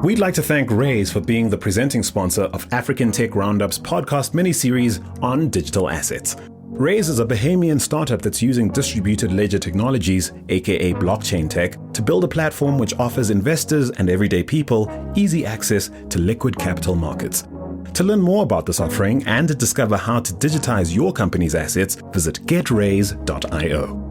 We'd like to thank Raise for being the presenting sponsor of African Tech Roundup's podcast mini-series on digital assets. Raise is a Bahamian startup that's using distributed ledger technologies, aka blockchain tech, to build a platform which offers investors and everyday people easy access to liquid capital markets. To learn more about this offering and to discover how to digitize your company's assets, visit getraise.io.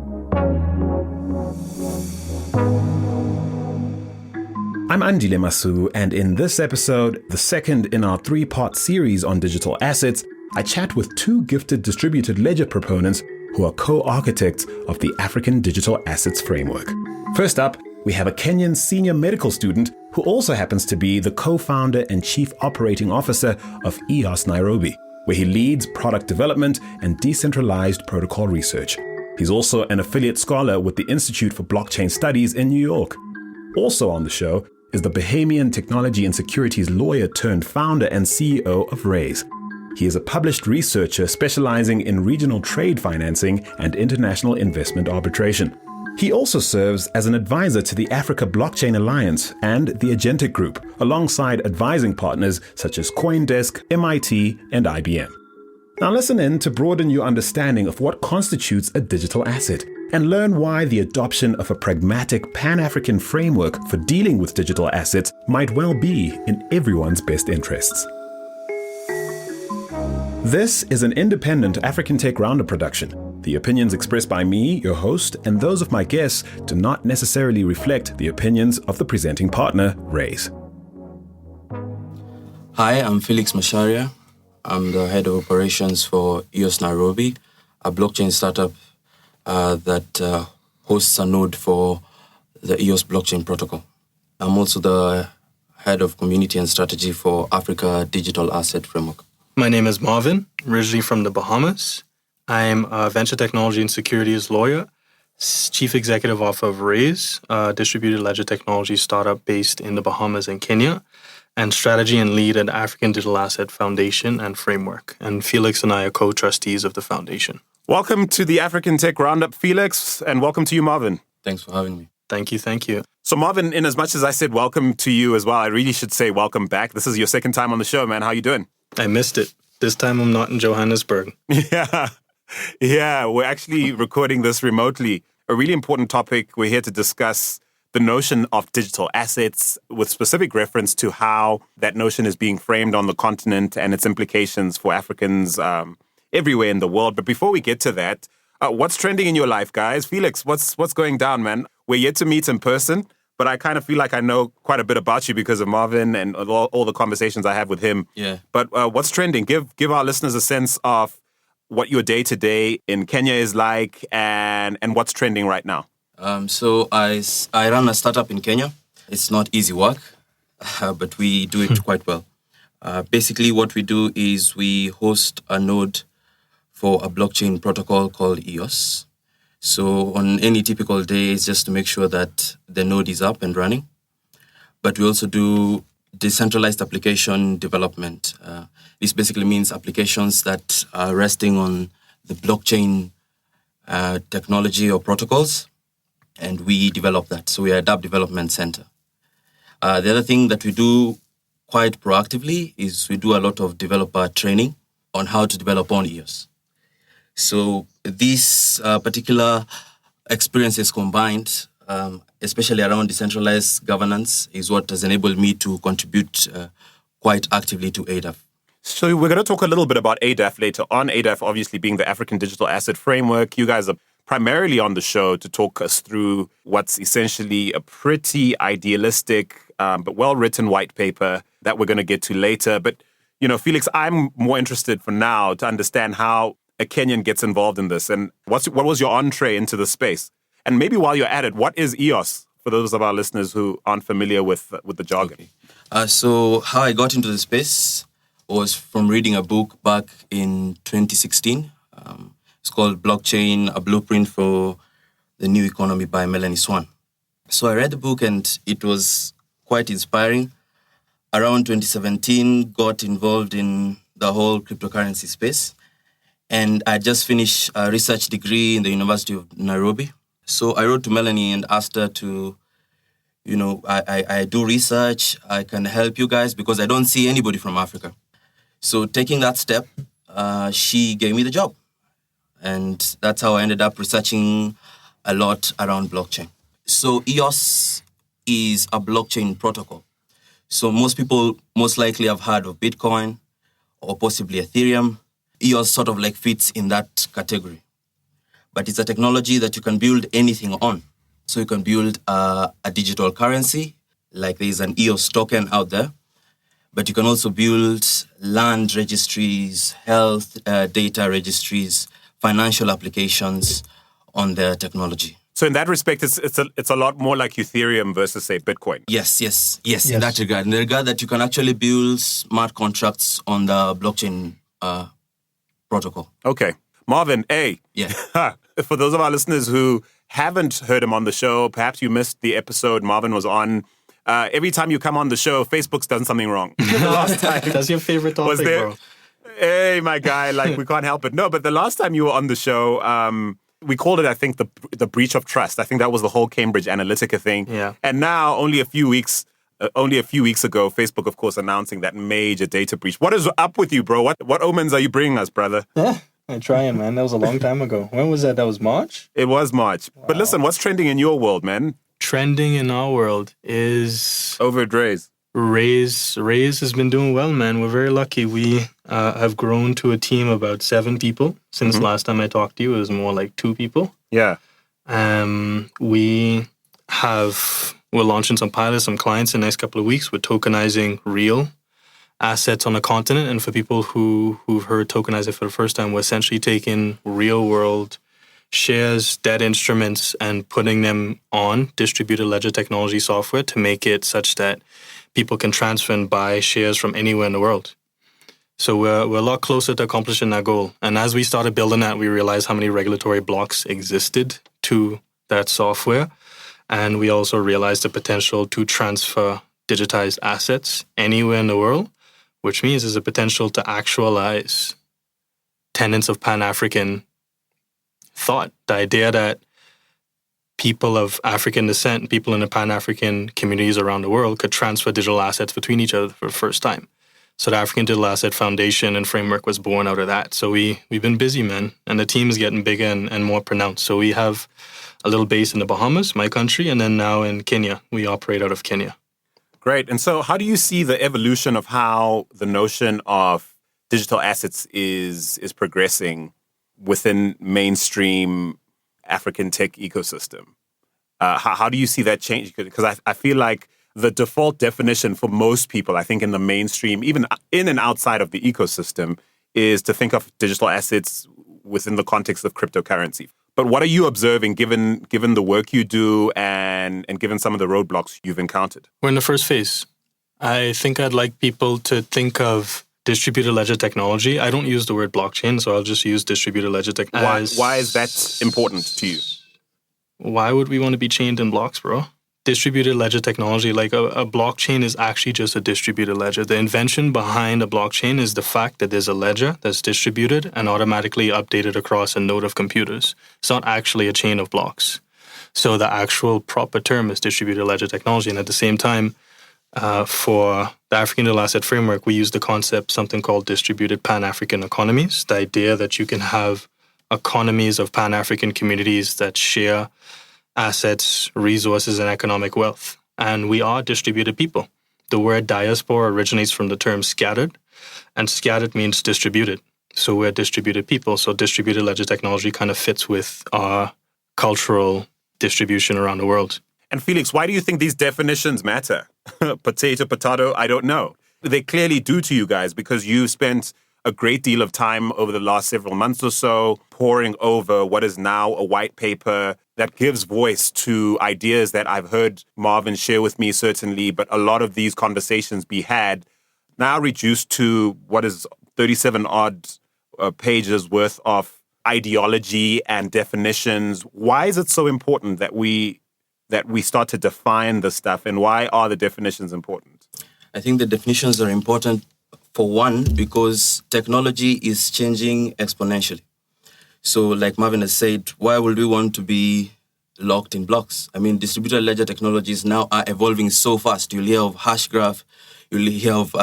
I'm Andile Masu, and in this episode, the second in our three-part series on digital assets, I chat with two gifted distributed ledger proponents who are co-architects of the African Digital Assets Framework. First up, we have a Kenyan senior medical student who also happens to be the co-founder and chief operating officer of EOS Nairobi, where he leads product development and decentralized protocol research. He's also an affiliate scholar with the Institute for Blockchain Studies in New York. Also on the show is the Bahamian technology and securities lawyer turned founder and CEO of Raise. He is a published researcher specializing in regional trade financing and international investment arbitration. He also serves as an advisor to the Africa Blockchain Alliance and the Agentic Group, alongside advising partners such as CoinDesk, MIT, and IBM. Now listen in to broaden your understanding of what constitutes a digital asset and learn why the adoption of a pragmatic Pan-African framework for dealing with digital assets might well be in everyone's best interests. This is an independent African Tech Roundup production. The opinions expressed by me, your host, and those of my guests do not necessarily reflect the opinions of the presenting partner, Raise. Hi, I'm Felix Macharia. I'm the head of operations for EOS Nairobi, a blockchain startup that hosts a node for the EOS blockchain protocol. I'm also the head of community and strategy for Africa Digital Asset Framework. My name is Marvin, originally from the Bahamas. I'm a venture technology and securities lawyer, chief executive officer of Raise, a distributed ledger technology startup based in the Bahamas and Kenya, and strategy and lead at African Digital Asset Foundation and Framework. And Felix and I are co-trustees of the foundation. Welcome to the African Tech Roundup, Felix, and welcome to you, Marvin. Thanks for having me. Thank you. So Marvin, in as much as I said welcome to you as well, I really should say welcome back. This is your second time on the show, man. How you doing? I missed it. This time I'm not in Johannesburg. Yeah, we're actually recording this remotely. A really important topic. We're here to discuss the notion of digital assets with specific reference to how that notion is being framed on the continent and its implications for Africans everywhere in the world. But before we get to that, what's trending in your life, guys? Felix, what's going down, man? We're yet to meet in person, but I kind of feel like I know quite a bit about you because of Marvin and all the conversations I have with him. Yeah. But what's trending? Give our listeners a sense of what your day-to-day in Kenya is like and what's trending right now. So I run a startup in Kenya. It's not easy work, but we do it quite well. Basically, what we do is we host a node for a blockchain protocol called EOS. So on any typical day, it's just to make sure that the node is up and running. But we also do decentralized application development. This basically means applications that are resting on the blockchain technology or protocols, and we develop that. So we are a DApp Development Center. The other thing that we do quite proactively is we do a lot of developer training on how to develop on EOS. So these particular experiences combined, especially around decentralized governance, is what has enabled me to contribute quite actively to ADAF. So we're going to talk a little bit about ADAF later on. ADAF obviously being the African Digital Asset Framework. You guys are primarily on the show to talk us through what's essentially a pretty idealistic but well-written white paper that we're going to get to later. But, Felix, I'm more interested for now to understand how a Kenyan gets involved in this and what was your entree into the space? And maybe while you're at it, what is EOS for those of our listeners who aren't familiar with the jargon? Okay. So how I got into the space was from reading a book back in 2016. It's called Blockchain, A Blueprint for the New Economy by Melanie Swan. So I read the book and it was quite inspiring. Around 2017, got involved in the whole cryptocurrency space. And I just finished a research degree in the University of Nairobi. So I wrote to Melanie and asked her to I do research. I can help you guys because I don't see anybody from Africa. So taking that step, she gave me the job. And that's how I ended up researching a lot around blockchain. So EOS is a blockchain protocol. So most people most likely have heard of Bitcoin or possibly Ethereum. EOS sort of like fits in that category. But it's a technology that you can build anything on. So you can build a digital currency, like there is an EOS token out there. But you can also build land registries, health data registries, financial applications on the technology. So in that respect, it's a lot more like Ethereum versus, say, Bitcoin. Yes, in that regard. In the regard that you can actually build smart contracts on the blockchain protocol. Okay. Marvin, Yeah. For those of our listeners who haven't heard him on the show, perhaps you missed the episode Marvin was on. Every time you come on the show, Facebook's done something wrong. The last time That's your favorite topic, bro. Hey, my guy, like we can't help it. No, but the last time you were on the show, we called it, I think, the breach of trust. I think that was the whole Cambridge Analytica thing. Yeah. And now, only a few weeks ago, Facebook, of course, announcing that major data breach. What is up with you, bro? What omens are you bringing us, brother? Yeah, I'm trying, man. That was a long time ago. When was that? That was March? It was March. Wow. But listen, what's trending in your world, man? Trending in our world is... Over at Raise. Raise has been doing well, man. We're very lucky. We have grown to a team of about 7 people. Since last time I talked to you, it was more like 2 people. Yeah. We're launching some pilots, some clients in the next couple of weeks. We're tokenizing real assets on a continent. And for people who've heard tokenizing for the first time, we're essentially taking real world shares, debt instruments, and putting them on distributed ledger technology software to make it such that people can transfer and buy shares from anywhere in the world. So we're a lot closer to accomplishing that goal. And as we started building that, we realized how many regulatory blocks existed to that software. And we also realized the potential to transfer digitized assets anywhere in the world, which means there's a potential to actualize tenets of Pan-African thought. The idea that people of African descent, people in the Pan-African communities around the world could transfer digital assets between each other for the first time. So the African Digital Asset Foundation and framework was born out of that. So we've been busy, man, and the team is getting bigger and more pronounced. So we have a little base in the Bahamas, my country, and then now in Kenya. We operate out of Kenya. Great. And so how do you see the evolution of how the notion of digital assets is progressing within mainstream African tech ecosystem? How do you see that change? Because I feel like the default definition for most people, I think in the mainstream, even in and outside of the ecosystem, is to think of digital assets within the context of cryptocurrency. But what are you observing given the work you do and given some of the roadblocks you've encountered? We're in the first phase. I think I'd like people to think of distributed ledger technology. I don't use the word blockchain, so I'll just use distributed ledger technology. Why is that important to you? Why would we want to be chained in blocks, bro? Distributed ledger technology, like a blockchain is actually just a distributed ledger. The invention behind a blockchain is the fact that there's a ledger that's distributed and automatically updated across a node of computers. It's not actually a chain of blocks. So the actual proper term is distributed ledger technology. And at the same time, for the African Digital Asset Framework, we use the concept, something called distributed Pan-African economies. The idea that you can have economies of Pan-African communities that share assets, resources, and economic wealth. And we are distributed people. The word diaspora originates from the term scattered, and scattered means distributed. So we're distributed people. So distributed ledger technology kind of fits with our cultural distribution around the world. And Felix, why do you think these definitions matter? Potato, I don't know. They clearly do to you guys because you've spent a great deal of time over the last several months or so poring over what is now a white paper that gives voice to ideas that I've heard Marvin share with me, certainly, but a lot of these conversations be had now reduced to what is 37-odd pages worth of ideology and definitions. Why is it so important that we start to define the stuff, and why are the definitions important? I think the definitions are important, for one, because technology is changing exponentially. So like Marvin has said, why would we want to be locked in blocks. I mean, distributed ledger technologies now are evolving so fast. You'll hear of hash graph, you'll hear of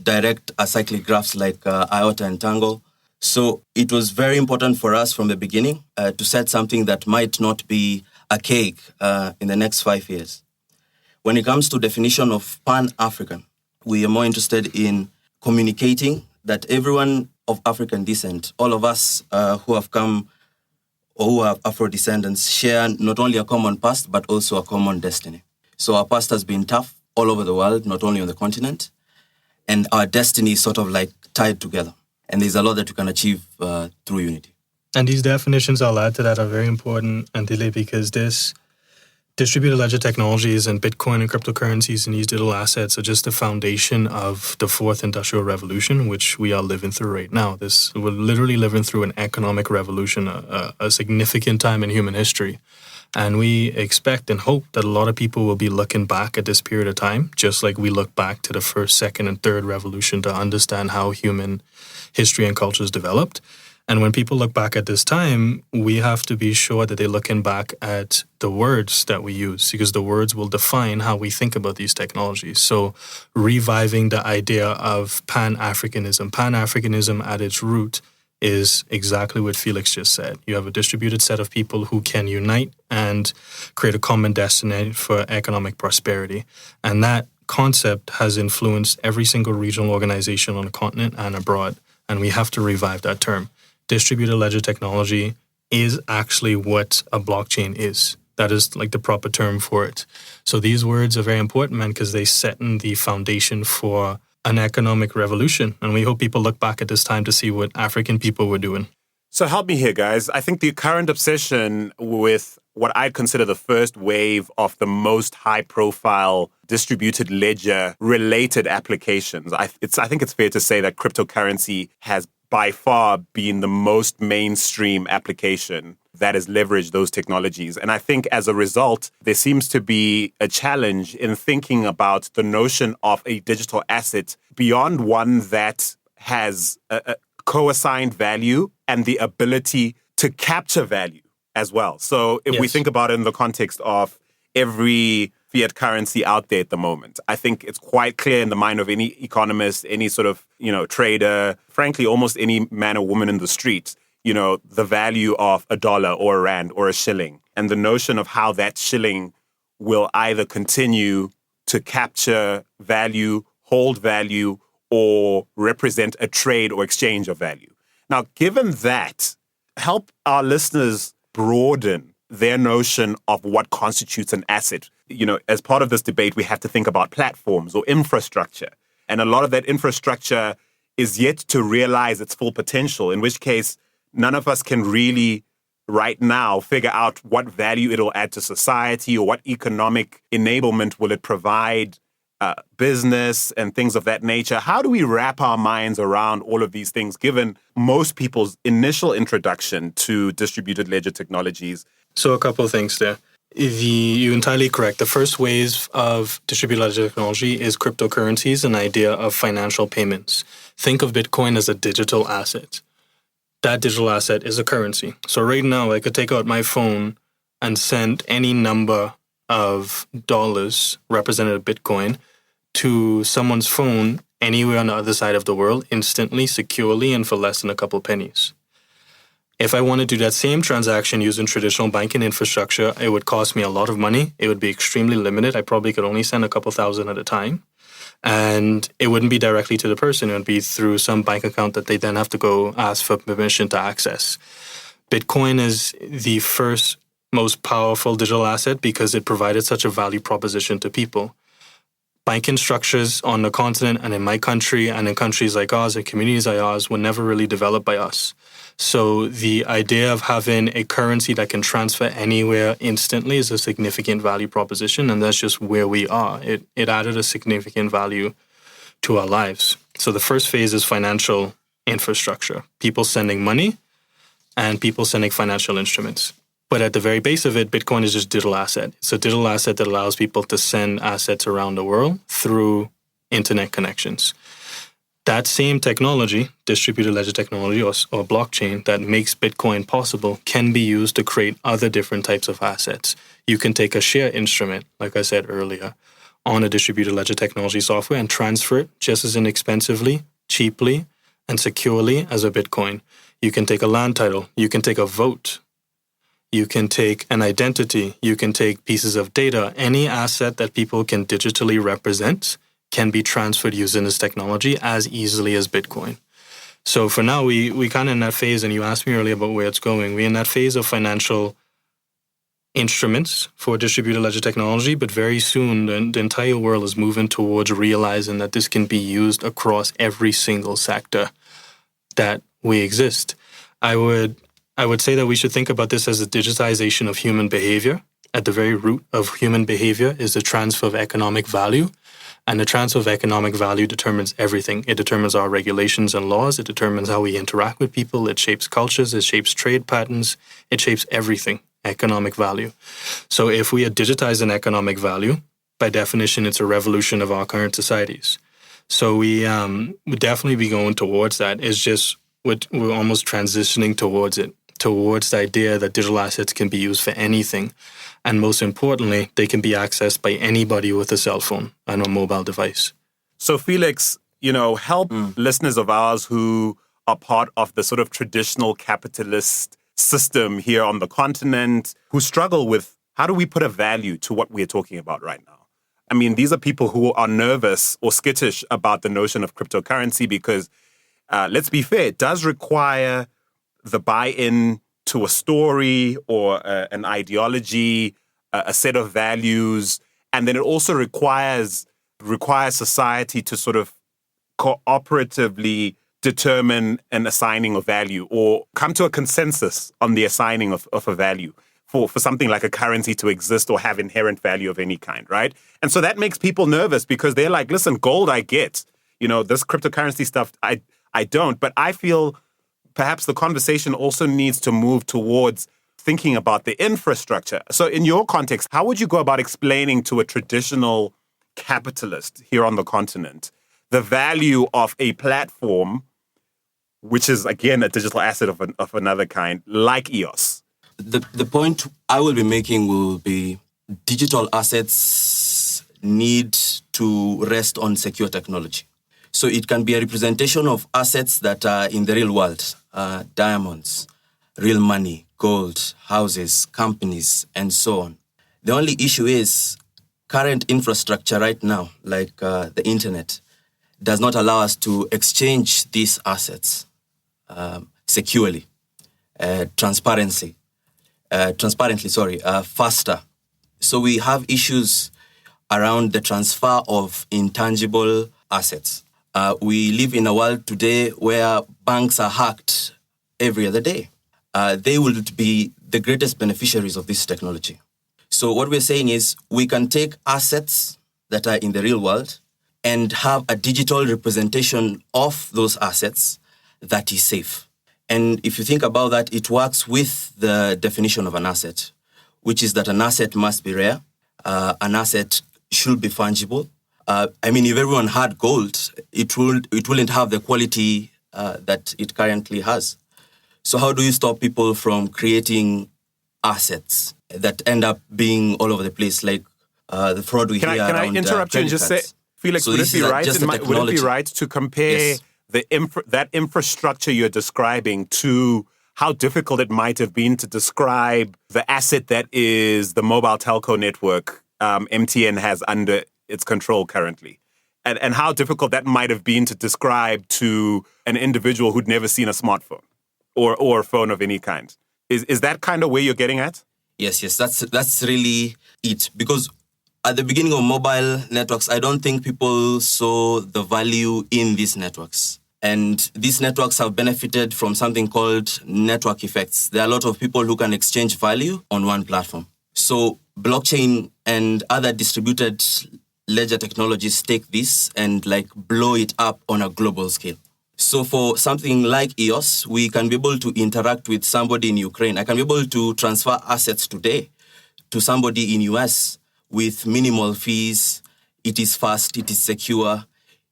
direct acyclic graphs like IOTA and Tangle. So it was very important for us from the beginning to set something that might not be archaic in the next 5 years. When it comes to definition of Pan-African, we are more interested in communicating that everyone of African descent, all of us who have come or who are Afro-descendants, share not only a common past, but also a common destiny. So our past has been tough all over the world, not only on the continent, and our destiny is sort of like tied together. And there's a lot that we can achieve through unity. And these definitions, I'll add to that, are very important, Antile, because this distributed ledger technologies and Bitcoin and cryptocurrencies and these digital assets are just the foundation of the fourth industrial revolution, which we are living through right now. We're literally living through an economic revolution, a significant time in human history. And we expect and hope that a lot of people will be looking back at this period of time, just like we look back to the first, second, and third revolution to understand how human history and cultures developed. And when people look back at this time, we have to be sure that they're looking back at the words that we use, because the words will define how we think about these technologies. So reviving the idea of Pan-Africanism. Pan-Africanism at its root is exactly what Felix just said. You have a distributed set of people who can unite and create a common destiny for economic prosperity. And that concept has influenced every single regional organization on the continent and abroad. And we have to revive that term. Distributed ledger technology is actually what a blockchain is. That is like the proper term for it. So these words are very important, man, because they set in the foundation for an economic revolution. And we hope people look back at this time to see what African people were doing. So help me here, guys. I think the current obsession with what I'd consider the first wave of the most high-profile distributed ledger-related applications, I think it's fair to say that cryptocurrency has by far been the most mainstream application that has leveraged those technologies. And I think as a result, there seems to be a challenge in thinking about the notion of a digital asset beyond one that has a co-assigned value and the ability to capture value as well. So if we think about it in the context of every fiat currency out there at the moment, I think it's quite clear in the mind of any economist, any sort of, trader, frankly, almost any man or woman in the street, the value of a dollar or a rand or a shilling, and the notion of how that shilling will either continue to capture value, hold value, or represent a trade or exchange of value. Now, given that, help our listeners broaden their notion of what constitutes an asset. As part of this debate, we have to think about platforms or infrastructure. And a lot of that infrastructure is yet to realize its full potential, in which case none of us can really right now figure out what value it'll add to society or what economic enablement will it provide business and things of that nature. How do we wrap our minds around all of these things, given most people's initial introduction to distributed ledger technologies? So a couple of things there. You're entirely correct. The first wave of distributed ledger technology is cryptocurrencies, an idea of financial payments. Think of Bitcoin as a digital asset. That digital asset is a currency. So right now, I could take out my phone and send any number of dollars represented as Bitcoin to someone's phone anywhere on the other side of the world instantly, securely, and for less than a couple pennies. If I want to do that same transaction using traditional banking infrastructure, it would cost me a lot of money. It would be extremely limited. I probably could only send a couple thousand at a time. And it wouldn't be directly to the person. It would be through some bank account that they then have to go ask for permission to access. Bitcoin is the first most powerful digital asset because it provided such a value proposition to people. Banking structures on the continent and in my country and in countries like ours and communities like ours were never really developed by us. So the idea of having a currency that can transfer anywhere instantly is a significant value proposition, and that's just where we are. It added a significant value to our lives. So the first phase is financial infrastructure, people sending money and people sending financial instruments. But at the very base of it, Bitcoin is just a digital asset. It's a digital asset that allows people to send assets around the world through internet connections. That same technology, distributed ledger technology or blockchain that makes Bitcoin possible, can be used to create other different types of assets. You can take a share instrument, like I said earlier, on a distributed ledger technology software and transfer it just as inexpensively, cheaply, and securely as a Bitcoin. You can take a land title. You can take a vote. You can take an identity. You can take pieces of data. Any asset that people can digitally represent can be transferred using this technology as easily as Bitcoin. So for now, we kind of in that phase, and you asked me earlier about where it's going. We're in that phase of financial instruments for distributed ledger technology, but very soon the entire world is moving towards realizing that this can be used across every single sector that we exist. I would say that we should think about this as a digitization of human behavior. At the very root of human behavior is the transfer of economic value. And the transfer of economic value determines everything. It determines our regulations and laws. It determines how we interact with people. It shapes cultures. It shapes trade patterns. It shapes everything, economic value. So if we are digitizing economic value, by definition, it's a revolution of our current societies. So we would definitely be going towards that. It's just we're almost transitioning towards it, towards the idea that digital assets can be used for anything. And most importantly, they can be accessed by anybody with a cell phone and a mobile device. So Felix, help listeners of ours who are part of the sort of traditional capitalist system here on the continent, who struggle with how do we put a value to what we're talking about right now? I mean, these are people who are nervous or skittish about the notion of cryptocurrency because, let's be fair, it does require the buy-in to a story or an ideology, a set of values, and then it also requires society to sort of cooperatively determine an assigning of value or come to a consensus on the assigning of a value for something like a currency to exist or have inherent value of any kind, right? And so that makes people nervous because they're like, listen, gold I get, this cryptocurrency stuff I don't, but I feel perhaps the conversation also needs to move towards thinking about the infrastructure. So in your context, how would you go about explaining to a traditional capitalist here on the continent the value of a platform, which is, again, a digital asset of another kind, like EOS? The point I will be making will be digital assets need to rest on secure technology. So it can be a representation of assets that are in the real world, diamonds, real money, gold, houses, companies, and so on. The only issue is current infrastructure right now, like the internet, does not allow us to exchange these assets securely, transparently, faster. So we have issues around the transfer of intangible assets. We live in a world today where banks are hacked every other day. They will be the greatest beneficiaries of this technology. So what we're saying is we can take assets that are in the real world and have a digital representation of those assets that is safe. And if you think about that, it works with the definition of an asset, which is that an asset must be rare, an asset should be fungible. If everyone had gold, it wouldn't have the quality that it currently has. So how do you stop people from creating assets that end up being all over the place, like the fraud we hear around? Can I interrupt you and just say, Felix, So would this it be is right? just a Would it be technology. right to compare Yes. that infrastructure you're describing to how difficult it might have been to describe the asset that is the mobile telco network MTN has under its control currently, and how difficult that might have been to describe to an individual who'd never seen a smartphone or a phone of any kind? Is that kind of where you're getting at? Yes, that's really it. Because at the beginning of mobile networks, I don't think people saw the value in these networks. And these networks have benefited from something called network effects. There are a lot of people who can exchange value on one platform. So blockchain and other distributed ledger technologies take this and blow it up on a global scale. So for something like EOS, we can be able to interact with somebody in Ukraine. I can be able to transfer assets today to somebody in US with minimal fees. It is fast, it is secure.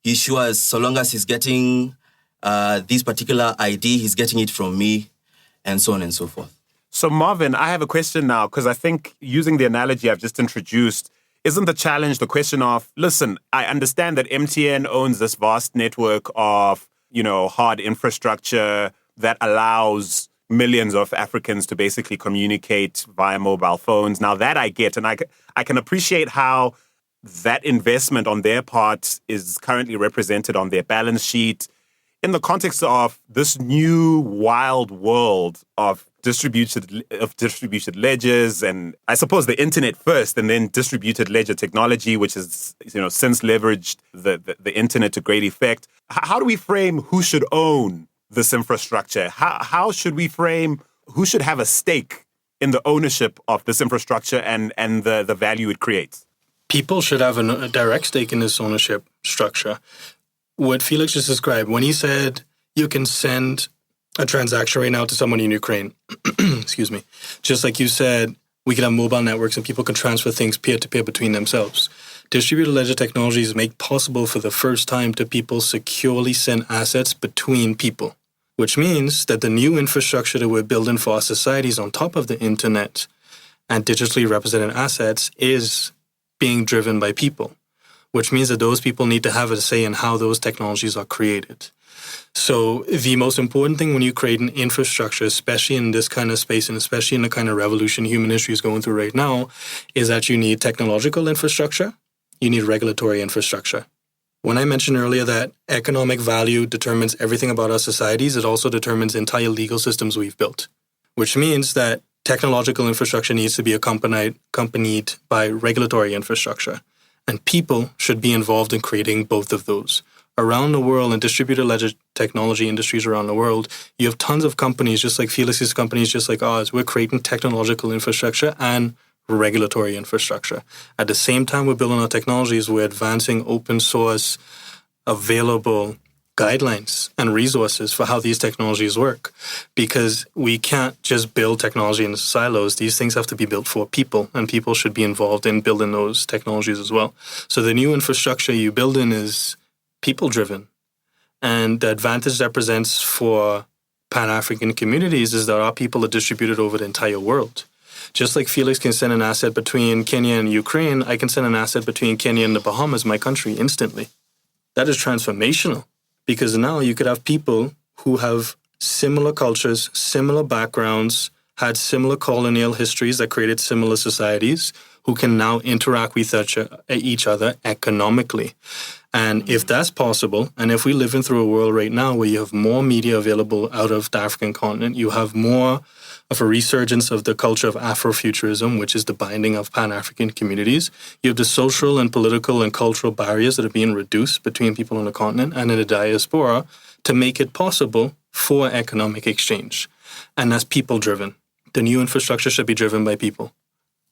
he's sure so long as he's getting this particular ID, he's getting it from me, and so on and so forth. So Marvin, I have a question now, because I think using the analogy I've just introduced, isn't the challenge the question of, listen, I understand that MTN owns this vast network of, hard infrastructure that allows millions of Africans to basically communicate via mobile phones. Now that I get, and I can appreciate how that investment on their part is currently represented on their balance sheet in the context of this new wild world of distributed ledgers, and I suppose the internet first, and then distributed ledger technology, which has since leveraged the internet to great effect. How do we frame who should own this infrastructure? How should we frame who should have a stake in the ownership of this infrastructure and the value it creates? People should have a direct stake in this ownership structure. What Felix just described, when he said you can send a transaction right now to someone in Ukraine, excuse me, just like you said, we can have mobile networks and people can transfer things peer-to-peer between themselves. Distributed ledger technologies make possible for the first time to people securely send assets between people, which means that the new infrastructure that we're building for our societies on top of the internet and digitally represented assets is being driven by people, which means that those people need to have a say in how those technologies are created. So the most important thing when you create an infrastructure, especially in this kind of space and especially in the kind of revolution human history is going through right now, is that you need technological infrastructure, you need regulatory infrastructure. When I mentioned earlier that economic value determines everything about our societies, it also determines the entire legal systems we've built, which means that technological infrastructure needs to be accompanied by regulatory infrastructure. And people should be involved in creating both of those. Around the world, in distributed ledger technology industries around the world, you have tons of companies, just like Felix's companies, just like ours. We're creating technological infrastructure and regulatory infrastructure. At the same time we're building our technologies, we're advancing open source, available guidelines and resources for how these technologies work. Because we can't just build technology in silos. These things have to be built for people, and people should be involved in building those technologies as well. So the new infrastructure you build in is people-driven. And the advantage that presents for Pan-African communities is that our people are distributed over the entire world. Just like Felix can send an asset between Kenya and Ukraine, I can send an asset between Kenya and the Bahamas, my country, instantly. That is transformational. Because now you could have people who have similar cultures, similar backgrounds, had similar colonial histories that created similar societies, who can now interact with each other economically. And if that's possible, and if we're living through a world right now where you have more media available out of the African continent, you have more of a resurgence of the culture of Afrofuturism, which is the binding of Pan-African communities. You have the social and political and cultural barriers that are being reduced between people on the continent and in the diaspora to make it possible for economic exchange. And that's people-driven. The new infrastructure should be driven by people,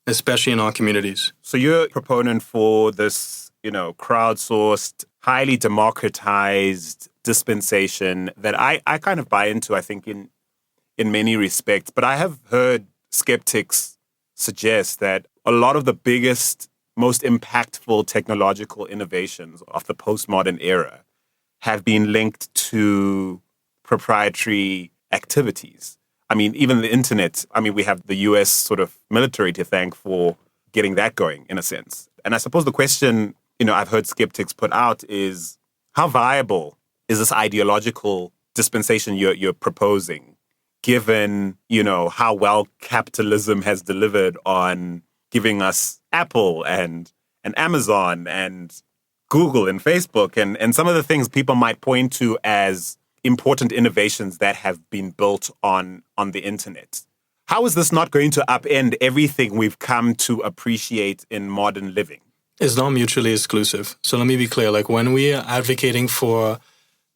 especially in our communities. So you're a proponent for this, crowdsourced, highly democratized dispensation that I kind of buy into, I think, in many respects. But I have heard skeptics suggest that a lot of the biggest, most impactful technological innovations of the postmodern era have been linked to proprietary activities. I mean, even the internet, we have the EOS sort of military to thank for getting that going, in a sense. And I suppose the question, I've heard skeptics put out is, how viable is this ideological dispensation you're proposing, given, how well capitalism has delivered on giving us Apple and Amazon and Google and Facebook and some of the things people might point to as important innovations that have been built on the internet. How is this not going to upend everything we've come to appreciate in modern living? It's not mutually exclusive. So let me be clear. Like when we are advocating for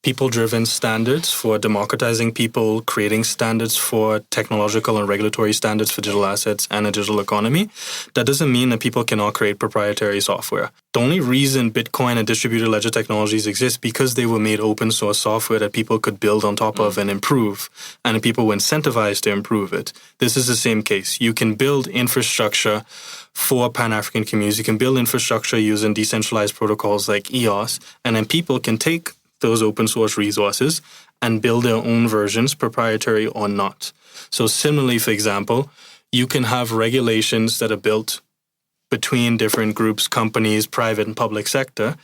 people-driven standards for democratizing people, creating standards for technological and regulatory standards for digital assets and a digital economy. That doesn't mean that people cannot create proprietary software. The only reason Bitcoin and distributed ledger technologies exist because they were made open source software that people could build on top of and improve, and people were incentivized to improve it. This is the same case. You can build infrastructure for Pan-African communities. You can build infrastructure using decentralized protocols like EOS, and then people can take those open source resources and build their own versions, proprietary or not. So similarly, for example, you can have regulations that are built between different groups, companies, private and public sector,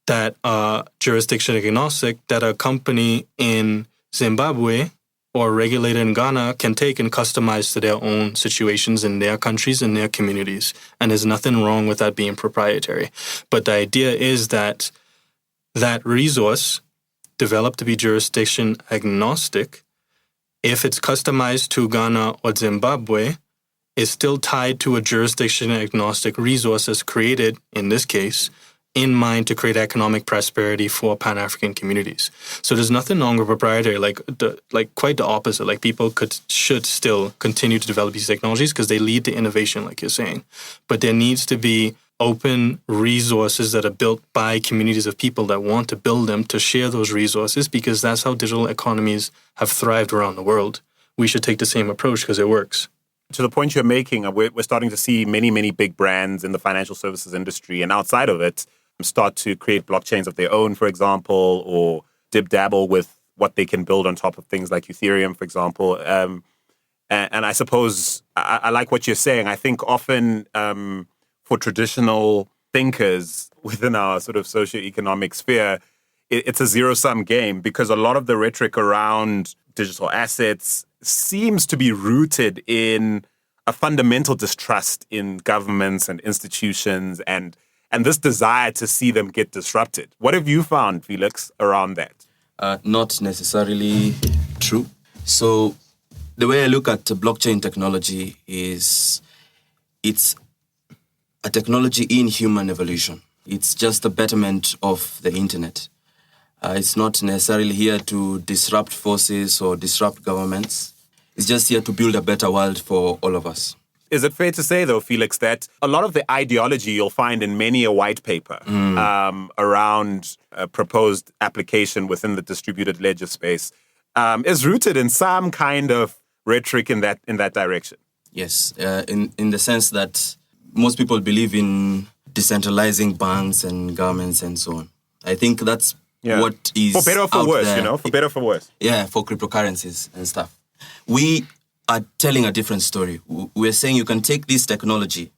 that are jurisdiction agnostic, that a company in Zimbabwe or regulated in Ghana can take and customize to their own situations in their countries and their communities. And there's nothing wrong with that being proprietary. But the idea is that that resource developed to be jurisdiction agnostic, if it's customized to Ghana or Zimbabwe, is still tied to a jurisdiction agnostic resource that's created, in this case, in mind to create economic prosperity for Pan-African communities. So there's nothing wrong with proprietary, quite the opposite. Like people should still continue to develop these technologies because they lead to innovation, like you're saying. But there needs to be open resources that are built by communities of people that want to build them to share those resources, because that's how digital economies have thrived around the world. We should take the same approach because it works. To the point you're making, we're starting to see many, many big brands in the financial services industry and outside of it start to create blockchains of their own, for example, or dib-dabble with what they can build on top of things like Ethereum, for example. And I suppose I like what you're saying. I think often for traditional thinkers within our sort of socioeconomic sphere, it's a zero-sum game, because a lot of the rhetoric around digital assets seems to be rooted in a fundamental distrust in governments and institutions and this desire to see them get disrupted. What have you found, Felix, around that? Not necessarily true. So the way I look at blockchain technology is it's a technology in human evolution. It's just a betterment of the internet. It's not necessarily here to disrupt forces or disrupt governments. It's just here to build a better world for all of us. Is it fair to say, though, Felix, that a lot of the ideology you'll find in many a white paper around a proposed application within the distributed ledger space is rooted in some kind of rhetoric in that direction? Yes, in the sense that most people believe in decentralizing banks and governments and so on. I think that's what is for better or for worse, there. For better or for worse. Yeah, for cryptocurrencies and stuff. We are telling a different story. We're saying you can take this technology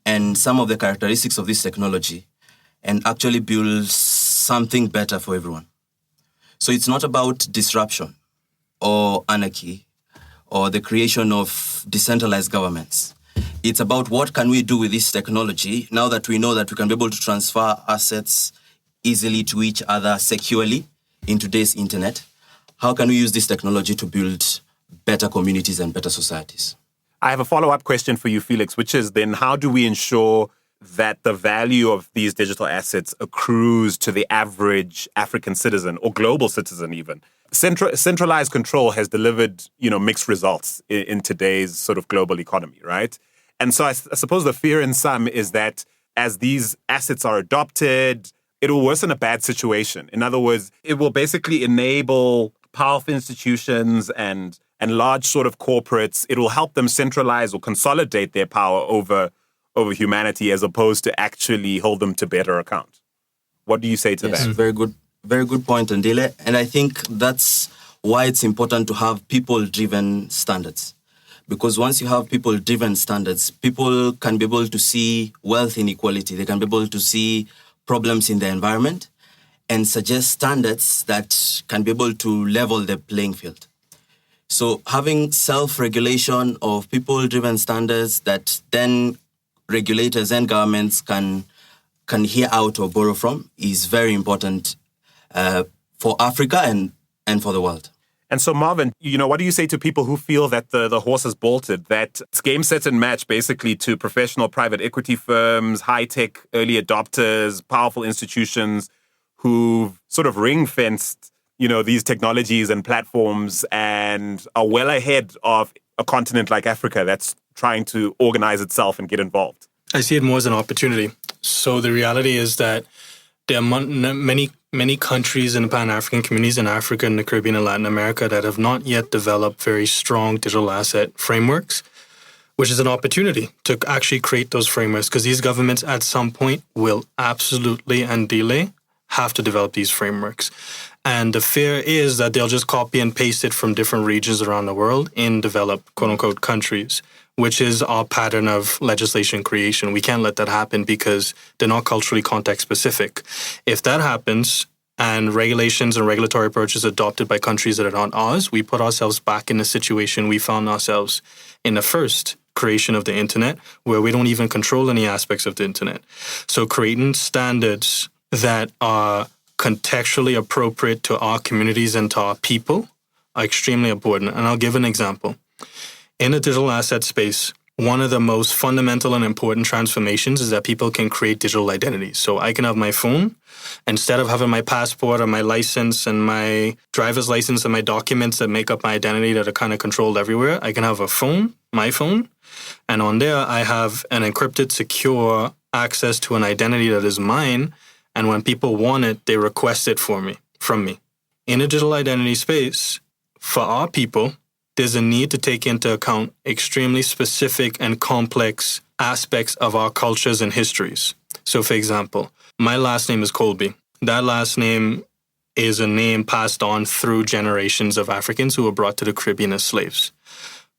and some of the characteristics of this technology and actually build something better for everyone. So it's not about disruption or anarchy or the creation of decentralized governments. It's about what can we do with this technology now that we know that we can be able to transfer assets easily to each other securely in today's internet. How can we use this technology to build better communities and better societies? I have a follow-up question for you, Felix, which is then how do we ensure that the value of these digital assets accrues to the average African citizen or global citizen even? Centralized control has delivered, mixed results in today's sort of global economy, right? And so I suppose the fear in some is that as these assets are adopted, it will worsen a bad situation. In other words, it will basically enable powerful institutions and large sort of corporates. It will help them centralize or consolidate their power over humanity as opposed to actually hold them to better account. What do you say to that? Very good point, Ndile. And I think that's why it's important to have people-driven standards. Because once you have people-driven standards, people can be able to see wealth inequality. They can be able to see problems in the environment and suggest standards that can be able to level the playing field. So having self-regulation of people-driven standards that then regulators and governments can hear out or borrow from is very important for Africa and for the world. And so, Marvin, what do you say to people who feel that the horse has bolted, that it's game, set, and match basically to professional private equity firms, high-tech early adopters, powerful institutions who've sort of ring-fenced these technologies and platforms and are well ahead of a continent like Africa that's trying to organize itself and get involved? I see it more as an opportunity. So the reality is that there are many countries in the Pan-African communities in Africa and the Caribbean and Latin America that have not yet developed very strong digital asset frameworks, which is an opportunity to actually create those frameworks, because these governments at some point will absolutely and delay have to develop these frameworks. And the fear is that they'll just copy and paste it from different regions around the world in developed, quote-unquote, countries, which is our pattern of legislation creation. We can't let that happen because they're not culturally context-specific. If that happens and regulations and regulatory approaches adopted by countries that are not ours, we put ourselves back in the situation we found ourselves in the first creation of the internet, where we don't even control any aspects of the internet. So creating standards that are contextually appropriate to our communities and to our people are extremely important. And I'll give an example. In the digital asset space, one of the most fundamental and important transformations is that people can create digital identities. So I can have my phone. Instead of having my passport or my license and my driver's license and my documents that make up my identity that are kind of controlled everywhere, I can have a phone, my phone, and on there I have an encrypted, secure access to an identity that is mine. And when people want it, they request it from me. In a digital identity space, for our people, there's a need to take into account extremely specific and complex aspects of our cultures and histories. So, for example, my last name is Coleby. That last name is a name passed on through generations of Africans who were brought to the Caribbean as slaves.